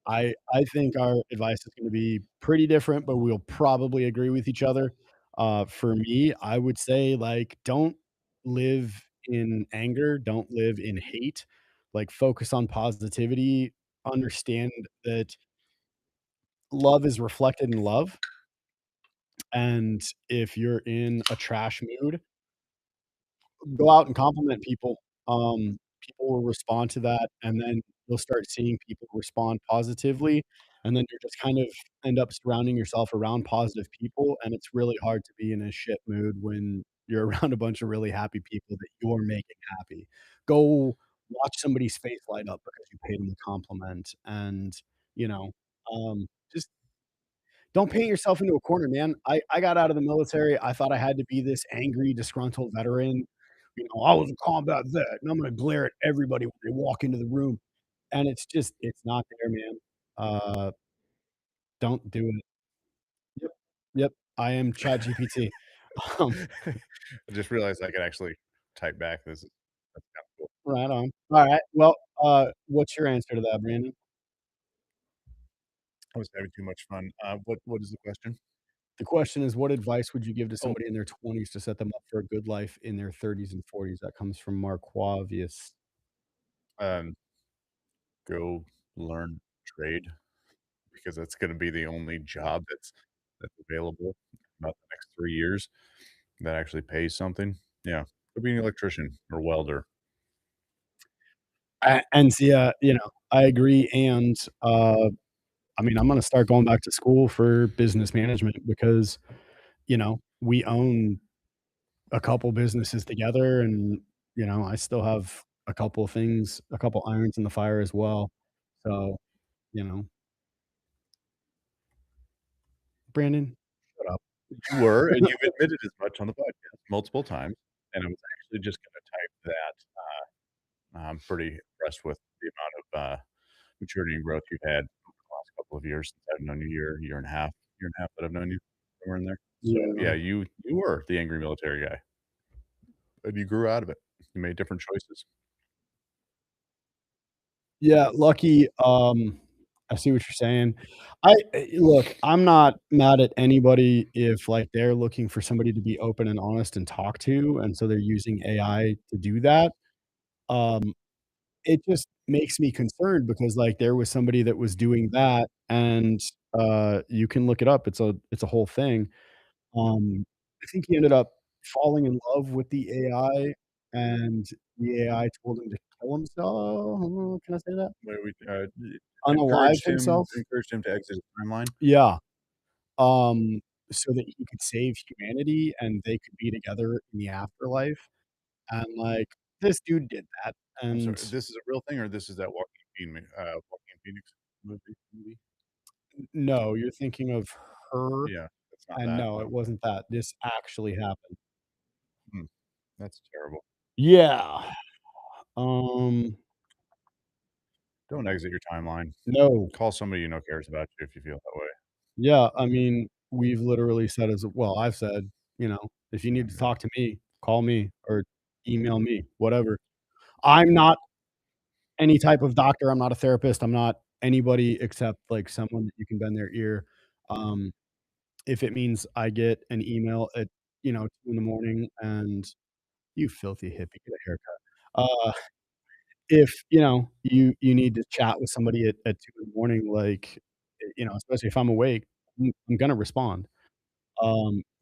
I think our advice is gonna be pretty different, but we'll probably agree with each other. For me, I would say, like, don't live in anger, don't live in hate, like, focus on positivity, understand that love is reflected in love, and if you're in a trash mood, go out and compliment people. People will respond to that, and then you'll start seeing people respond positively, and then you're just kind of end up surrounding yourself around positive people, and it's really hard to be in a shit mood when you're around a bunch of really happy people that you're making happy. Go watch somebody's face light up because you paid them a compliment and, you know, just don't paint yourself into a corner, man. I got out of the military, I thought I had to be this angry, disgruntled veteran. You know, "I was a combat vet, and I'm gonna glare at everybody when they walk into the room," and it's not there, man. Uh, don't do it. Yep. Yep. I am ChatGPT. Um, I just realized I could actually type back. That's kinda cool. right on. Alright, well, what's your answer to that, Brandon? I was having too much fun. What is the question? The question is, what advice would you give to Oh, somebody in their 20s to set them up for a good life in their 30s and 40s? That comes from Marquavius. um, go learn trade because that's gonna be the only job that's available about the next 3 years that actually pays something. Yeah, go be an electrician or welder. And see, you know, I agree, and, I mean, I'm gonna start going back to school for business management because, you know, we own a couple businesses together and, you know, I still have a couple irons in the fire as well. So, you know, Brandon, shut up. You were, and you've admitted as much on the podcast multiple times, and I was actually just gonna type that, I'm pretty impressed with the amount of, maturity and growth you've had over the last couple of years since I've known you, year and a half that I've known you, somewhere in there. So, Yeah. yeah, you were the angry military guy, and you grew out of it. You made different choices. Yeah, lucky, I see what you're saying. Look, I'm not mad at anybody if, like, they're looking for somebody to be open and honest and talk to, and so they're using AI to do that. Um, it just makes me concerned because, like, there was somebody that was doing that, and, you can look it up, it's a whole thing. I think he ended up falling in love with the AI, and the AI told him to kill himself. Can I say that? Where we, Unalive himself? encouraged him to exit his timeline. Yeah, um, so that he could save humanity and they could be together in the afterlife, and, like, this dude did that, I'm and sorry, this is a real thing or this is that Joaquin Phoenix movie? no, you're thinking of Her, Yeah, it's not and that? no, it No. wasn't that. This actually happened. Hmm, that's terrible. Yeah, um, Don't exit your timeline. no. Call somebody you know cares about you if you feel that way. Yeah, I mean, we've literally said as well, I've said, you know, "If you Oh, need to yeah. talk to me, call me or email me, whatever." I'm not any type of doctor, I'm not a therapist, I'm not anybody except, like, someone that you can bend their ear. Um, if it means I get an email at, you know, 2 in the morning and you filthy hippie, get a haircut. If, you know, you need to chat with somebody at 2 in the morning, like, you know, especially if I'm awake, I'm gonna respond.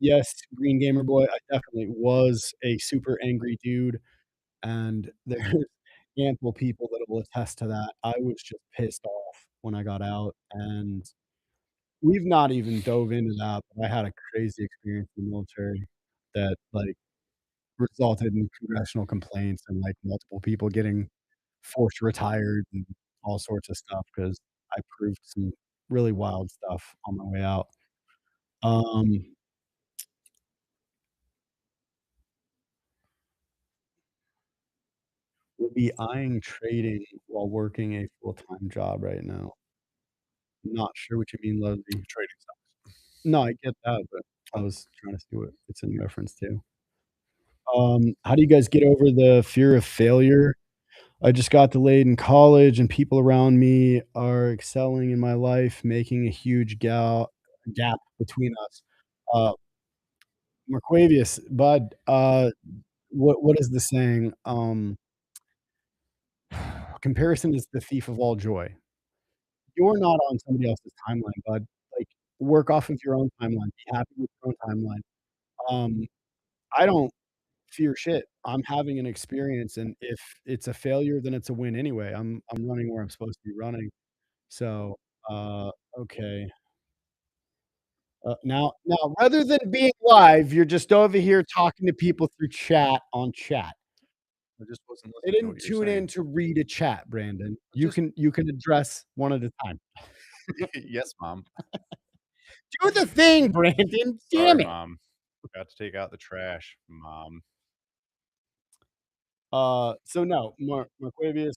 Yes, Green Gamer Boy, I definitely was a super angry dude, and there's ample people that will attest to that. I was just pissed off when I got out, and we've not even dove into that, but I had a crazy experience in the military that, like, resulted in congressional complaints and, like, multiple people getting forced retired and all sorts of stuff because I proved some really wild stuff on my way out. Um, will be eyeing trading while working a full-time job right now. Not sure what you mean, Leslie. Trading stocks. No, I get that, but I Oh, was trying to see what it's in reference to. How do you guys get over the fear of failure? I just got delayed in college, and people around me are excelling in my life, making a huge gap between us. Uh, Marquavius, bud, what is the saying? Comparison is the thief of all joy. You're not on somebody else's timeline, bud. Like, work off of your own timeline. Be happy with your own timeline. Um, I don't fear shit. I'm having an experience, and if it's a failure, then it's a win anyway. I'm running where I'm supposed to be running. So, uh, okay. Now, rather than being live, you're just over here talking to people through chat on chat. I just wasn't They listening to didn't what you're tune in saying. to read a chat, Brandon. You Just can address one at a time. yes, mom. Do the thing, Brandon. Sorry, Damn it. mom. Forgot to take out the trash, mom. So no, Marquavius,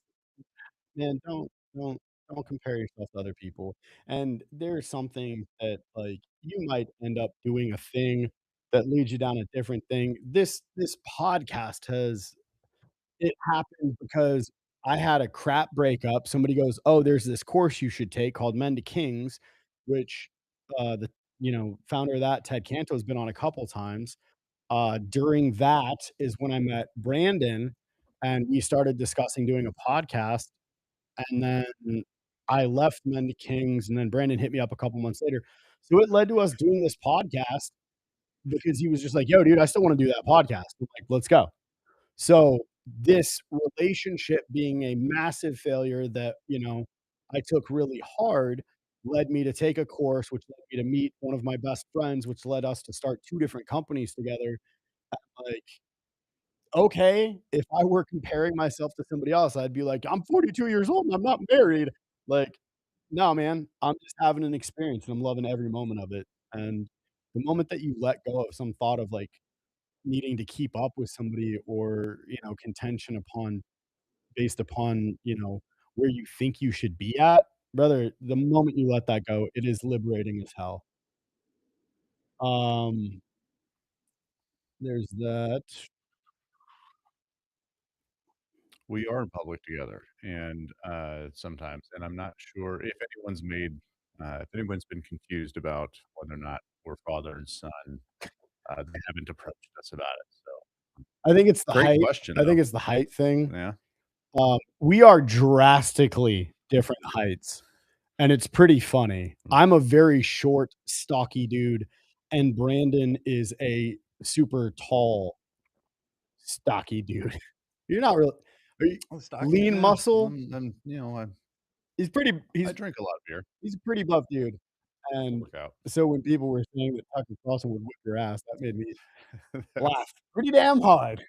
man, don't don't compare yourself to other people. And there's something that like you might end up doing a thing that leads you down a different thing. This podcast has it happened because I had a crap breakup. Somebody goes, "Oh, there's this course you should take called Men to Kings," which the founder of that, Ted Canto, has been on a couple times. During that is when I met Brandon, and we started discussing doing a podcast, and then I left Men to Kings, and then Brandon hit me up a couple months later. So it led to us doing this podcast because he was just like, "Yo, dude, I still wanna do that podcast." I'm like, "Let's go." So this relationship being a massive failure that, I took really hard led me to take a course, which led me to meet one of my best friends, which led us to start 2 different companies together. Like, okay, if I were comparing myself to somebody else, I'd be like, "I'm 42 years old and I'm not married." Like, no, man, I'm just having an experience and I'm loving every moment of it. And the moment that you let go of some thought of like needing to keep up with somebody or, contention upon based upon, where you think you should be at, brother, the moment you let that go, it is liberating as hell. Um, there's that. We are in public together, and sometimes, and I'm not sure if anyone's been confused about whether or not we're father and son. They haven't approached us about it. So I think it's the great height. question, I though. think it's the height thing. Yeah. We are drastically different heights, and it's pretty funny. Mm. I'm a very short, stocky dude, and Brandon is a super tall, stocky dude. You're not really are you Well, stocky. lean Yeah. muscle? He's pretty I drink a lot of beer. he's a pretty buff dude, I and work out. so when people were saying that Tucker Carlson would whip your ass, that made me That's laugh pretty damn hard.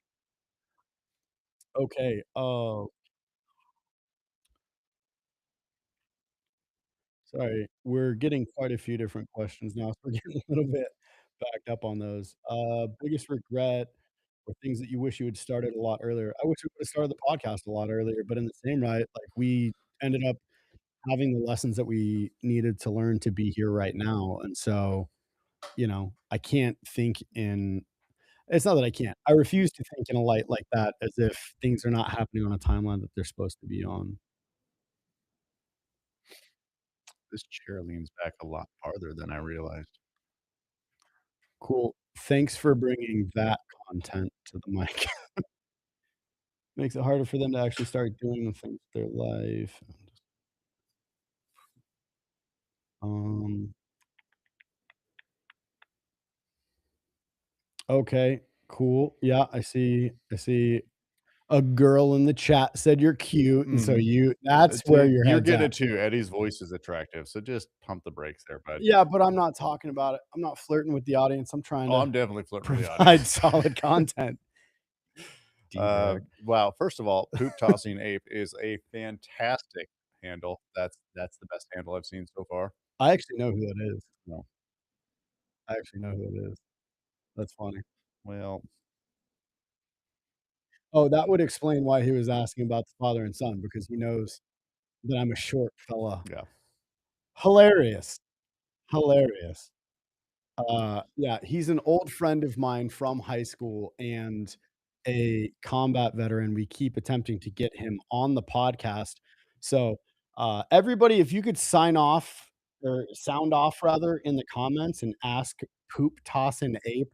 Okay, sorry, we're getting quite a few different questions now, so we're getting a little bit backed up on those. Biggest regret or things that you wish you had started a lot earlier? I wish we would've started the podcast a lot earlier, but in the same right, like, we ended up having the lessons that we needed to learn to be here right now, and so, I can't think in it's not that I can't, I refuse to think in a light like that as if things are not happening on a timeline that they're supposed to be on. this chair leans back a lot farther than I realized. Cool. Thanks for bringing that content to the mic. Makes it harder for them to actually start doing the things with their life. Um, okay, cool. Yeah, I see a girl in the chat said you're cute, and so Mhm. that's where Dude, your you're head's getting at. it too. Eddie's voice is attractive, so just pump the brakes there, bud. Yeah, but I'm not talking about it. I'm not flirting with the audience. I'm trying Oh, to I'm definitely flirting with the provide audience. solid content. D-bag. Wow, first of all, Poop Tossing Ape is a fantastic handle. That's the best handle I've seen so far. I actually know who that is. No. I actually know who it is. That's funny. Well, Oh, that would explain why he was asking about the father and son, because he knows that I'm a short fella. yeah. Hilarious, hilarious. Yeah, he's an old friend of mine from high school and a combat veteran. We keep attempting to get him on the podcast. So, everybody, if you could sign off or sound off rather in the comments and ask Poop Tossin Ape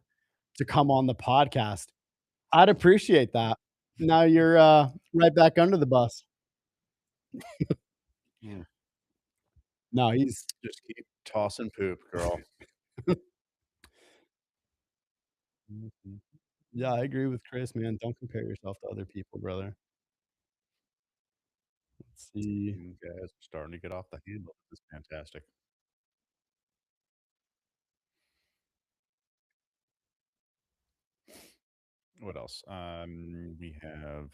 to come on the podcast, I'd appreciate that. Now you're, right back under the bus. Mm. No, he's Just keep tossing poop, girl. Mhm. Yeah, I agree with Chris, man. Don't compare yourself to other people, brother. Let's see. You guys are starting to get off the handle. This is fantastic. What else? We have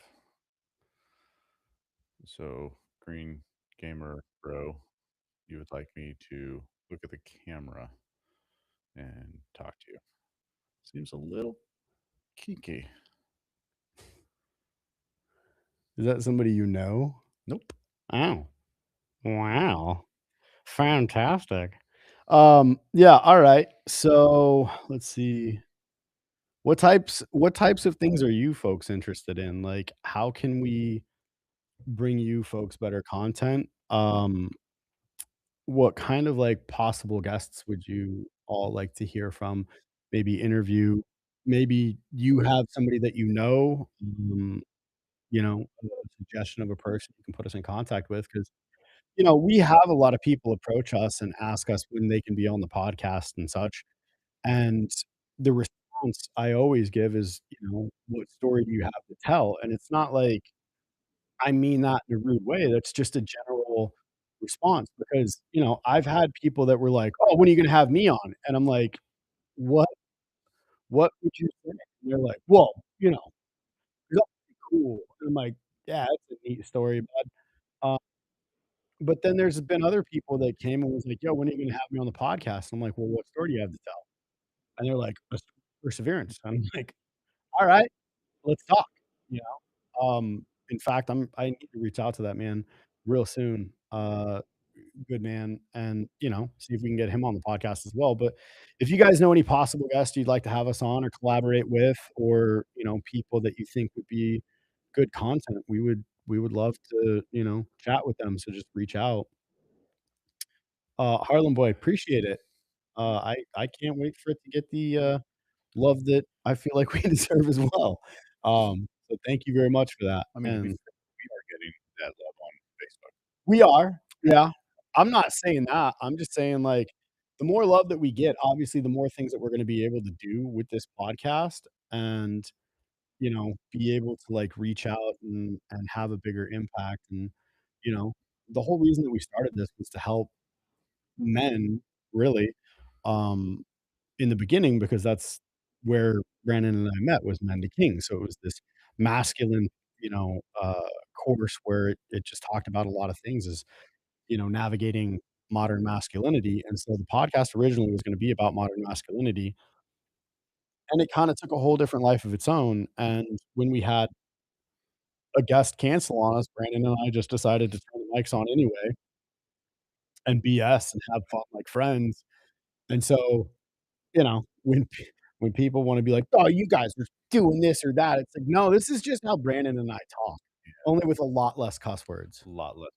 so Green Gamer Bro. You would like me to look at the camera and talk to you. Seems a little kinky. Is that somebody you know? Nope. Oh, wow. Fantastic. Yeah, all right. So, let's see. What types of things are you folks interested in? Like, how can we bring you folks better content? What kind of, like, possible guests would you all like to hear from? Maybe interview maybe you have somebody that a suggestion of a person you can put us in contact with, because we have a lot of people approach us and ask us when they can be on the podcast and such, and the response I always give is, "What story do you have to tell?" And it's not like I mean that in a rude way, that's just a general response because, I've had people that were like, "Oh, when are you gonna have me on?" And I'm like, "What what would you say?" And they're like, "Well, you know, that's pretty cool." And I'm like, "Yeah, that's a neat story, bud." But then there's been other people that came and was like, "Yo, when are you gonna have me on the podcast?" I'm like, "Well, what story do you have to tell?" And they're like, "A story of perseverance." I'm like, "Alright, let's talk," you in fact, I need to reach out to that man real soon, good man, and, see if we can get him on the podcast as well, but if you guys know any possible guests you'd like to have us on or collaborate with or, people that you think would be good content, we would love to, chat with them, so just reach out. Harlem Boy, appreciate it. I can't wait for it to get the, love that I feel like we deserve as well. So thank you very much for that, I mean, to be and fair, we are getting that love on Facebook. we are, yeah. I'm not saying that, I'm just saying, like, the more love that we get, obviously, the more things that we're gonna be able to do with this podcast and, be able to, like, reach out and have a bigger impact, and, you know, the whole reason that we started this was to help men, really, um, in the beginning because that's where Brandon and I met was Men to King, so it was this masculine, course where it just talked about a lot of things as, navigating modern masculinity, and so the podcast originally was gonna be about modern masculinity, and it kinda took a whole different life of its own, and when we had a guest cancel on us, Brandon and I just decided to turn the mics on anyway and BS and have fun like friends, and so, when people wanna be like, "Oh, you guys are doing this or that," it's like, "No, this is just how Brandon and I talk, only with a lot less cuss words." A lot less.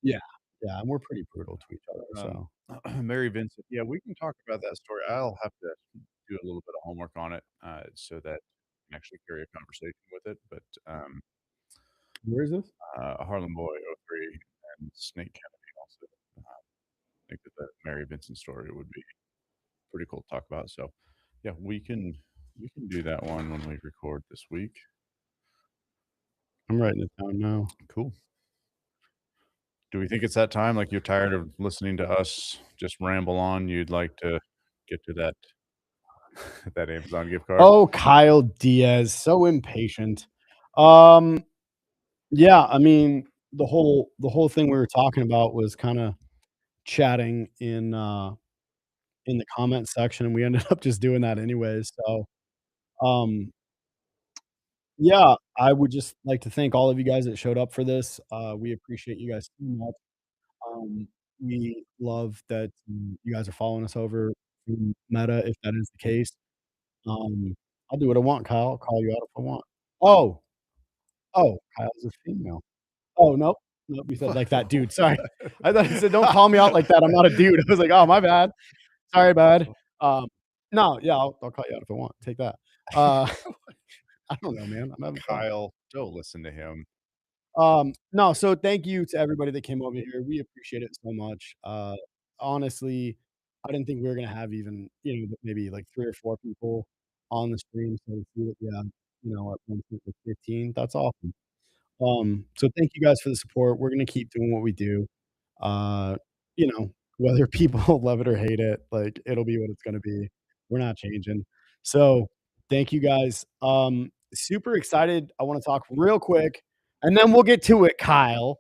Yeah. Yeah, and we're pretty brutal to each other, Um, so Mary Vincent. Yeah, we can talk about that story. I'll have to do a little bit of homework on it so that I can actually carry a conversation with it. But where is this? Harlem Boy '03 and Snake Kennedy also. I think that the Mary Vincent story would be pretty cool to talk about. So, yeah, we can do that one when we record this week. I'm writing it down now. Cool. Do we think it's that time? Like you're tired of listening to us just ramble on? You'd like to get to that that Amazon gift card? Oh, Kyle Diaz, so impatient. Um, yeah, I mean, the whole thing we were talking about was kinda chatting in the comment section, and we ended up just doing that anyways, so, um, yeah, I would just like to thank all of you guys that showed up for this, we appreciate you guys so much. We love that, you guys are following us over in Meta, if that is the case. Um, I'll do what I want, Kyle. I'll call you out if I want. Oh, oh, Kyle's a female. Oh, nope. Nope, you said like that dude, sorry. I thought you said, "Don't call me out like that, I'm not a dude." I was like, "Oh, my bad. Sorry, bud." Um, no, yeah, I'll call you out if I want. Take that. Uh, I don't know, man. I'm having fun. Kyle, don't listen to him. No, so thank you to everybody that came over here. We appreciate it so much. Honestly, I didn't think we were gonna have even, maybe like 3 or 4 people on the stream, so to see that, yeah, at 1:15, that's awesome. So thank you guys for the support. We're gonna keep doing what we do. Uh, whether people love it or hate it, like, it'll be what it's gonna be. We're not changing. So, thank you guys. Super excited. I wanna talk real quick, and then we'll get to it, Kyle.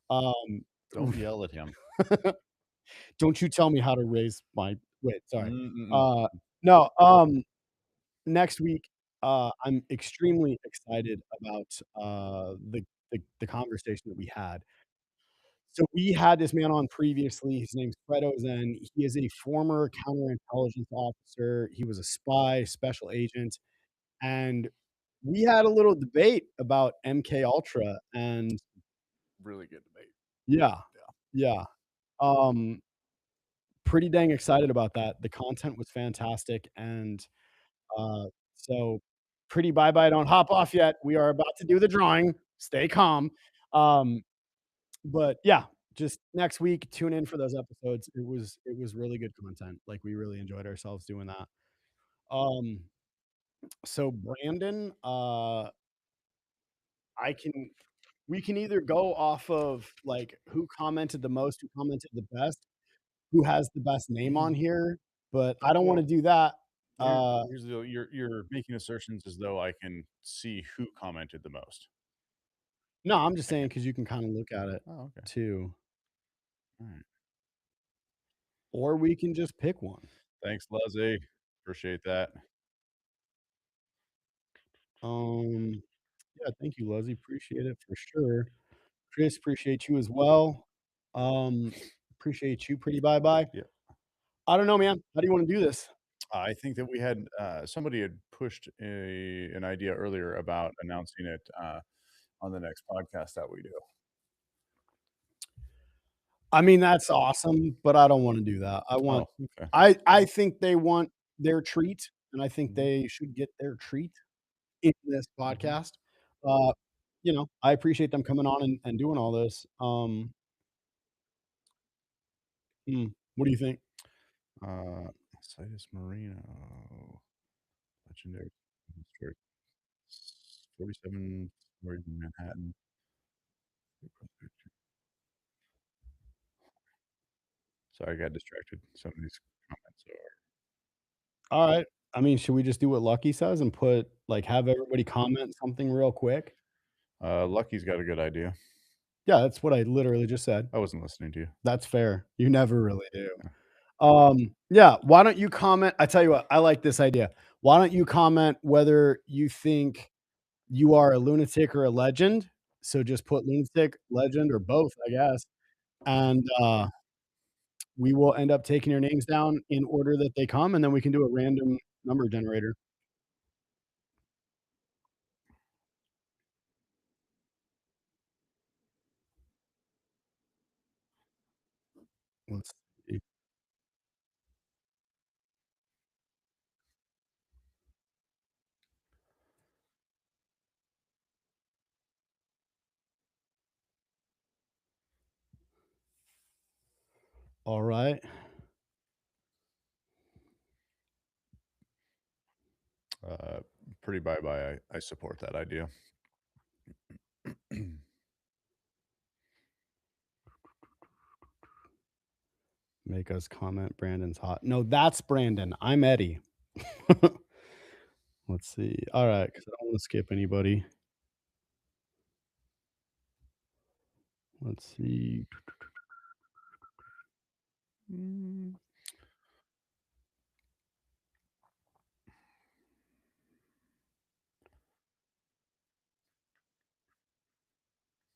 Um, Don't yell at him. don't you tell me how to raise my wait, sorry. Mm-mm. Uh, no, next week, I'm extremely excited about, the conversation that we had. So we had this man on previously. His name's Fred Ozen. He is a former counterintelligence officer. He was a spy, special agent, and we had a little debate about MK Ultra. And Really good debate. yeah, Yeah. yeah, um, pretty dang excited about that. The content was fantastic, and uh, so pretty bye bye. Don't hop off yet. We are about to do the drawing. Stay calm. Um, But yeah, just next week, tune in for those episodes. It was really good content. Like, we really enjoyed ourselves doing that. Um, so Brandon, I can we can either go off of, like, who commented the most, who commented the best, who has the best name on here, but I don't wanna Well, do that. Here, Uh, here's the deal. You're making assertions as though I can see who commented the most. no, I'm just I saying can't. because you can kinda look at it Oh, okay. too, All right. or we can just pick one. Thanks, Leslie. Appreciate that. Um, yeah, thank you, Luzzy, appreciate it for sure. Chris, appreciate you as well. Um, appreciate you, pretty bye bye. Yeah. I don't know, man. How do you wanna do this? I think that we had somebody had pushed an idea earlier about announcing it on the next podcast that we do. I mean, that's awesome, but I don't wanna do that. Oh, okay. I think they want their treat, and I think Mhm, they should get their treat in this mhm. podcast. Uh, I appreciate them coming on and doing all this. What do you think? Citus Marino, legendary story, 47 stories in Manhattan. Sorry, I got distracted. Some of these comments Alright. I mean, should we just do what Lucky says and have everybody comment something real quick? are. Lucky's got a good idea. Yeah, that's what I literally just said. I wasn't listening to you. That's fair. You never really do. Yeah. Yeah, why don't you comment I tell you what, I like this idea. Why don't you comment whether you think you are a lunatic or a legend? So just put lunatic, legend, or both, I guess, and, we will end up taking your names down in order that they come, and then we can do a random number generator. Let's see. Alright. Uh, Pretty bye bye. I support that idea. Make us comment Brandon's hot. No, that's Brandon. I'm Eddie. Let's see. Alright, 'cause I don't wanna skip anybody. Let's see. Mm,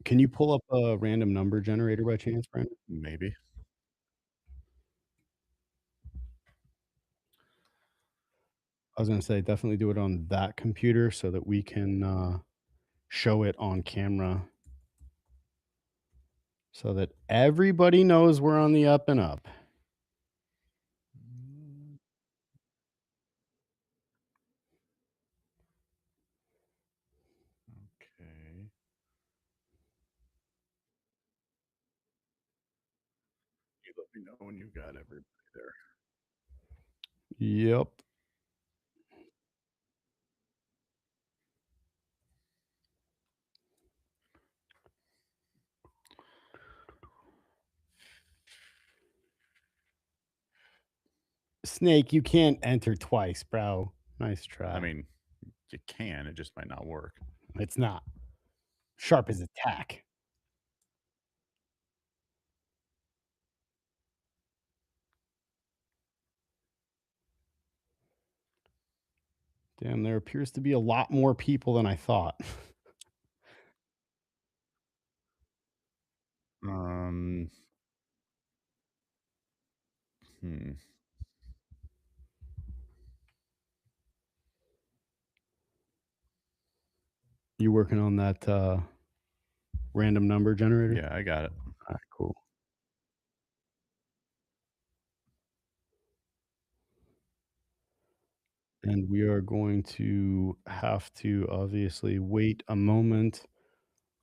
Can you pull up a random number generator by chance, Brandon? Maybe. I was gonna say definitely do it on that computer so that we can, show it on camera so that everybody knows we're on the up and up. Mm, Okay. You let me know when you've got everybody there. Yep. Snake, you can't enter twice, bro. Nice try. I mean, you can, it just might not work. It's not. Sharp as a tack. Damn, there appears to be a lot more people than I thought. Um, hmm. You working on that random number generator? Yeah, I got it. All right, cool. And we are going to have to obviously wait a moment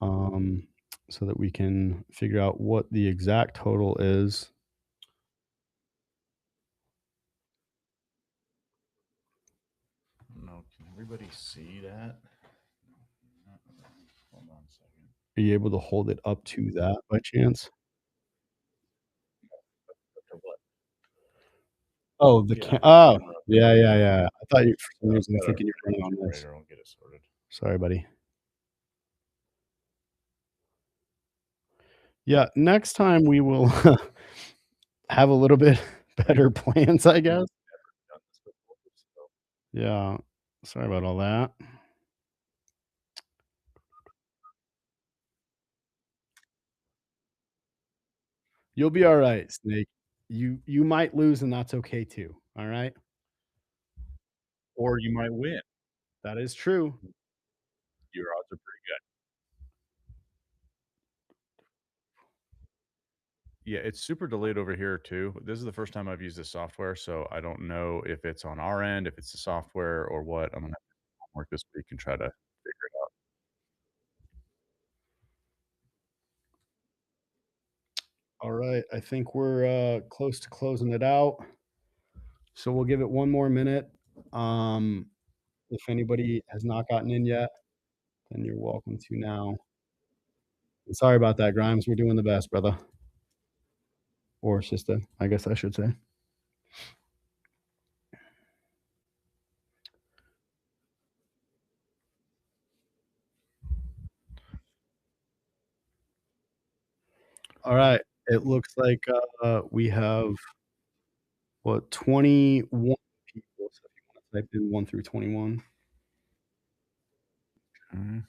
so that we can figure out what the exact total is. No, can everybody see that? Hold on a second. Are you able to hold it up to that by chance? Or what? Oh, the Yeah, oh, camera. yeah. I thought you for some I've reason got thinking you our were running on this. generator, I'll get it sorted. Sorry, buddy. Yeah, next time we will have a little bit better plans, I guess. Done this before, so Yeah. Sorry about all that. You'll be all right, Snake. You might lose, and that's okay too. All right? or you might win. That is true. Your odds are pretty good. Yeah, it's super delayed over here too. This is the first time I've used this software, so I don't know if it's on our end, if it's the software or what. I'm gonna have to do some homework this week and try to figure it out. All right. I think we're close to closing it out. So we'll give it one more minute. If anybody has not gotten in yet, then you're welcome to now. And sorry about that, Grimes. We're doing the best, brother. Or sister, I guess I should say. All right. It looks like we have what 21 people. So if you want to type in 1 through 21. Okay.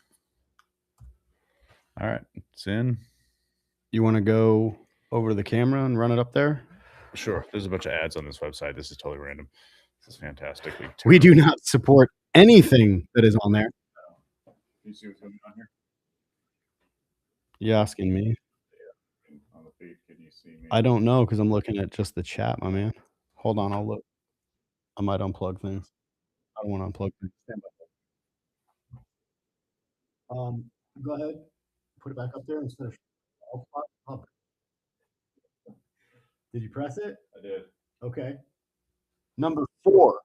All right, it's in. You want to go over to the camera and run it up there? Sure. There's a bunch of ads on this website. This is totally random. This is fantastically We do terrible. not support anything that is on there. Can you see what's going on here? You asking me? On the feed, can you see me? I don't know because I'm looking at just the chat, my man. Hold on, I'll look. I might unplug things. I don't want to unplug things. Stand by. Go ahead. Put it back up there instead of. Did you press it? I did. Okay. Number 4.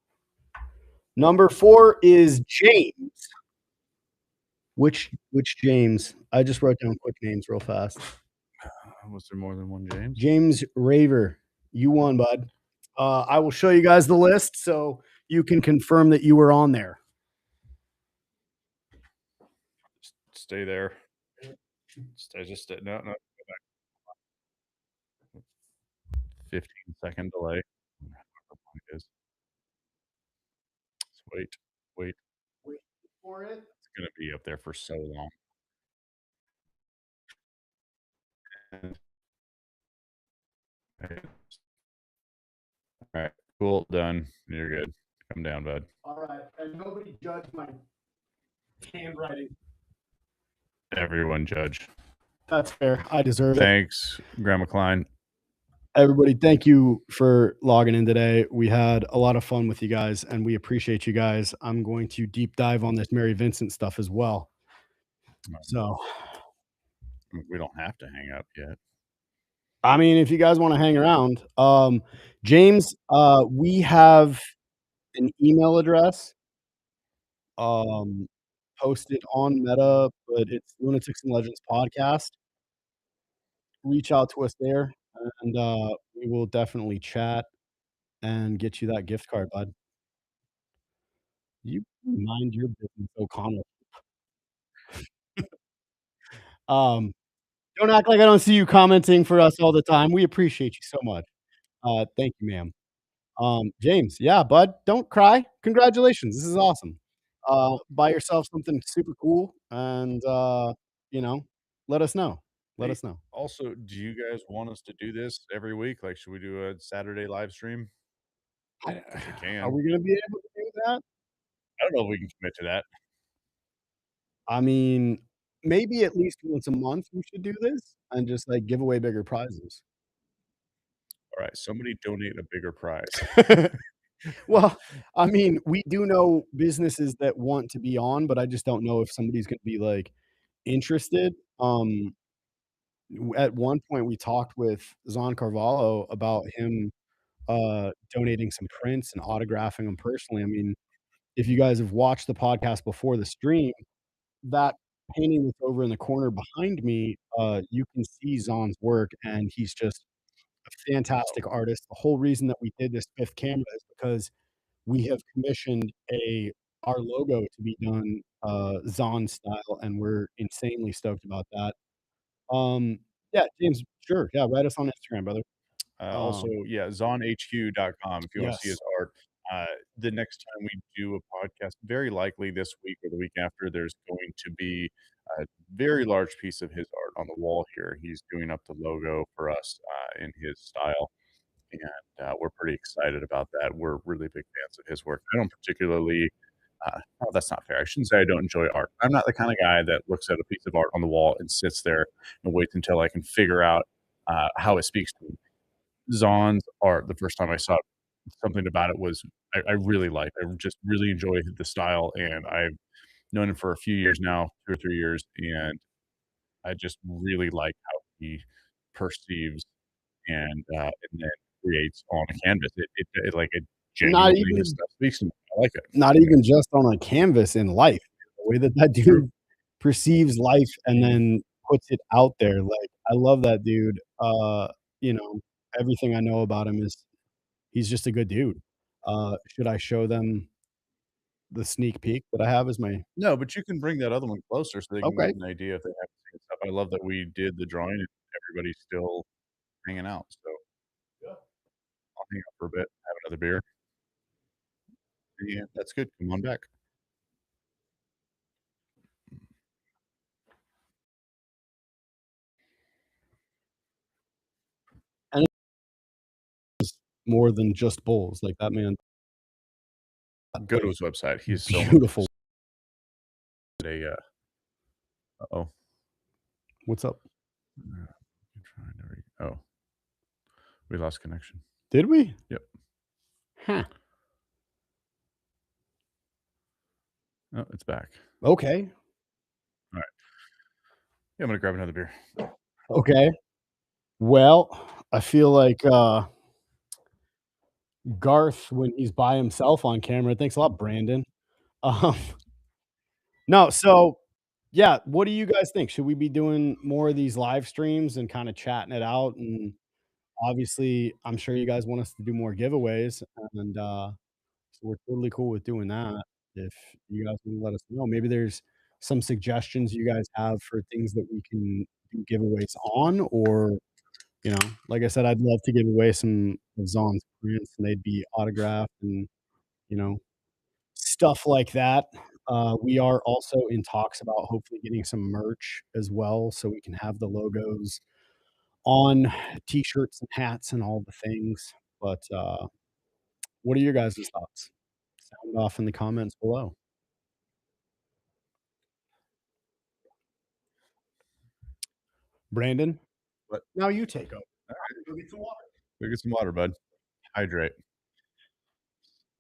Number 4 is James. Which James? I just wrote down quick names real fast. Was there more than one James? James Raver, you won, bud. I will show you guys the list so you can confirm that you were on there. Stay there. Just stay. No, no. Go back. 15-second delay. However long it is. Just wait. Wait for it. It's gonna be up there for so long. All right, cool, done. You're good. Come down, bud. All right, and nobody judge my handwriting. Everyone judge. That's fair. I deserve it. Thanks, Grandma Klein. Everybody, thank you for logging in today. We had a lot of fun with you guys, and we appreciate you guys. I'm going to deep dive on this Mary Vincent stuff as well. So, We don't have to hang up yet. I mean, if you guys want to hang around, James, we have an email address posted on Meta, but it's Lunatics and Legends Podcast. Reach out to us there, and we will definitely chat. and get you that gift card, bud. You mind your business, O'Connell. Um, don't act like I don't see you commenting for us all the time. We appreciate you so much. Thank you, ma'am. James, yeah, bud, don't cry. Congratulations. This is awesome. Buy yourself something super cool and, you know, let us know. Let Hey, us know. also, do you guys want us to do this every week? Like, should we do a Saturday live stream? I 'Cause we Are can. we gonna be able to do that? I don't know if we can commit to that. I mean, maybe at least once a month we should do this and just, like, give away bigger prizes. Alright, somebody donate a bigger prize. Well, I mean, we do know businesses that want to be on, but I just don't know if somebody's gonna be, like, interested. At one point, we talked with Zon Carvalho about him, donating some prints and autographing them personally. I mean, if you guys have watched the podcast before the stream, that painting that's over in the corner behind me, you can see Zon's work, and he's just a fantastic artist. The whole reason that we did this 5th camera is because we have commissioned a our logo to be done, Zon style, and we're insanely stoked about that. Um, yeah, James, sure, yeah, write us on Instagram, brother. Also, Um, yeah, zonhq.com if you wanna see his yes. art. The next time we do a podcast, very likely this week or the week after, there's going to be a very large piece of his art on the wall here. He's doing up the logo for us, in his style, and, we're pretty excited about that. We're really big fans of his work. I don't particularly oh, that's not fair. I shouldn't say I don't enjoy art. I'm not the kind of guy that looks at a piece of art on the wall and sits there and waits until I can figure out, how it speaks to me. Zon's art, the first time I saw it, something about it was I really liked. I just really enjoyed the style, and I've known him for a few years now, 2 or 3 years, and I just really like how he perceives and then creates on a canvas. It like, it Not genuinely his even stuff speaks to me. I like it. not even just on a canvas, in life. The way that that True. dude perceives life and then puts it out there, like, I love that dude. You know, everything I know about him is he's just a good dude. Should I show them the sneak peek that I have as my No, but you can bring that other one closer so they can okay. get an idea if they haven't seen stuff. I love that we did the drawing and everybody's still hanging out, so I'll hang out for a bit, have another beer. Yeah, that's good. Come on back. And it's more than just Bulls, like, that man Go to his website. He's so much beautiful. a, uh-oh. What's up? I'm trying to oh, we lost connection. Did we? Yep. Huh. Oh, it's back. Okay. Alright. Yeah, I'm gonna grab another beer. Okay. Well, I feel like, Garth when he's by himself on camera. Thanks a lot, Brandon. Um, no, so, yeah, what do you guys think? Should we be doing more of these live streams and kinda chatting it out? And obviously, I'm sure you guys want us to do more giveaways, and, so we're totally cool with doing that. If you guys wanna let us know, maybe there's some suggestions you guys have for things that we can do giveaways on, or, you know, like I said, I'd love to give away some of Zon's prints, and they'd be autographed and, you know, stuff like that. We are also in talks about hopefully getting some merch as well, so we can have the logos on T-shirts and hats and all the things. But, what are your guys' thoughts? Sound off in the comments below. Brandon, But now you take over. alright, Go get some water. go get some water, bud. Hydrate.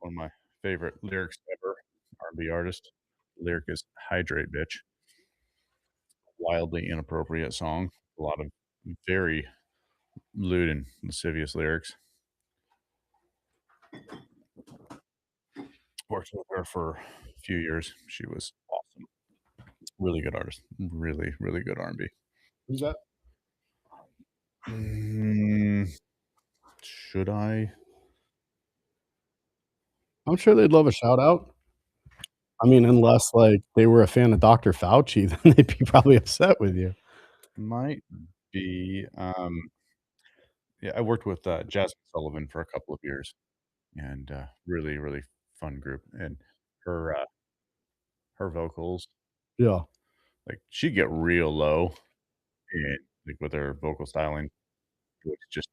One of my favorite lyrics ever, R&B artist. Lyric is "Hydrate, bitch." Wildly inappropriate song. A lot of very lewd and lascivious lyrics. Worked with her for a few years. She was awesome. Really good artist. Really, really good R&B. Who's that? Mm, should I? I'm sure they'd love a shout out. I mean, unless, like, they were a fan of Dr. Fauci, then they'd be probably upset with you. Might be, yeah, I worked with, Jasmine Sullivan for a couple of years, and, really, really fun group, and her, her vocals, Yeah. like, she'd get real low and, like, with her vocal styling, was just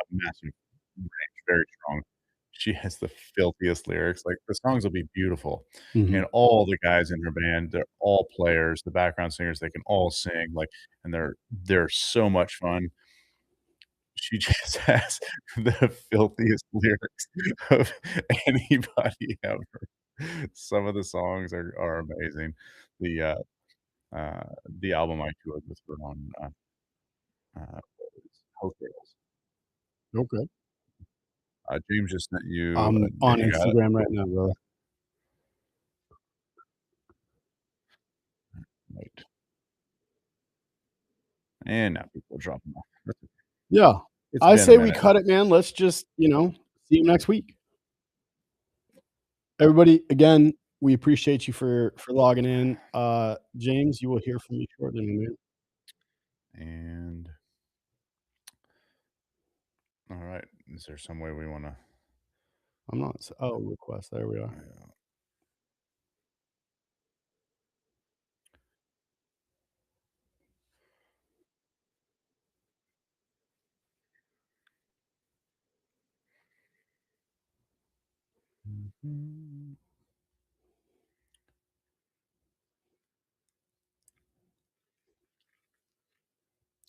a massive range, very strong. She has the filthiest lyrics, like, the songs will be beautiful, Mhm. and all the guys in her band, they're all players, the background singers, they can all sing, like, and they're so much fun. She just has the filthiest lyrics of anybody ever. Some of the songs are amazing. The, the album I toured with her on, was Hotels. Okay. James just sent you I'm yeah, on you got it? Instagram right now, brother. Right. And now people are dropping off. That's okay. Yeah. It's I been a say we minute. cut it, man. Let's just, see you next week. Everybody, again, we appreciate you for logging in. James, you will hear from me shortly, my man. And alright, is there some way we wanna I'm not s oh, request. There we are.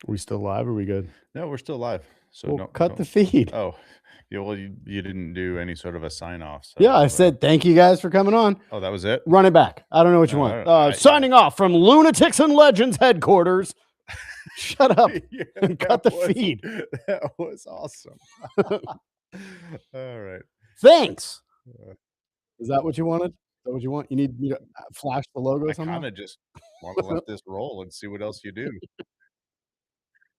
We still live? Are we good? No, we're still live, so Well, cut the don't feed. Oh, yeah, well, you didn't do any sort of a sign off, so Yeah, I said, "Thank you guys for coming on." Oh, that was it? Run it back. I don't know what you No, want. I Signing off from Lunatics and Legends headquarters. Shut up Yeah, and cut the that was feed. that was awesome. Alright. Thanks. Uh Is that what you wanted? Is that what you want? You need me to flash the logo I somehow? kinda just wanna let this roll and see what else you do.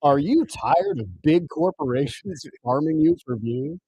Are you tired of big corporations farming you for views?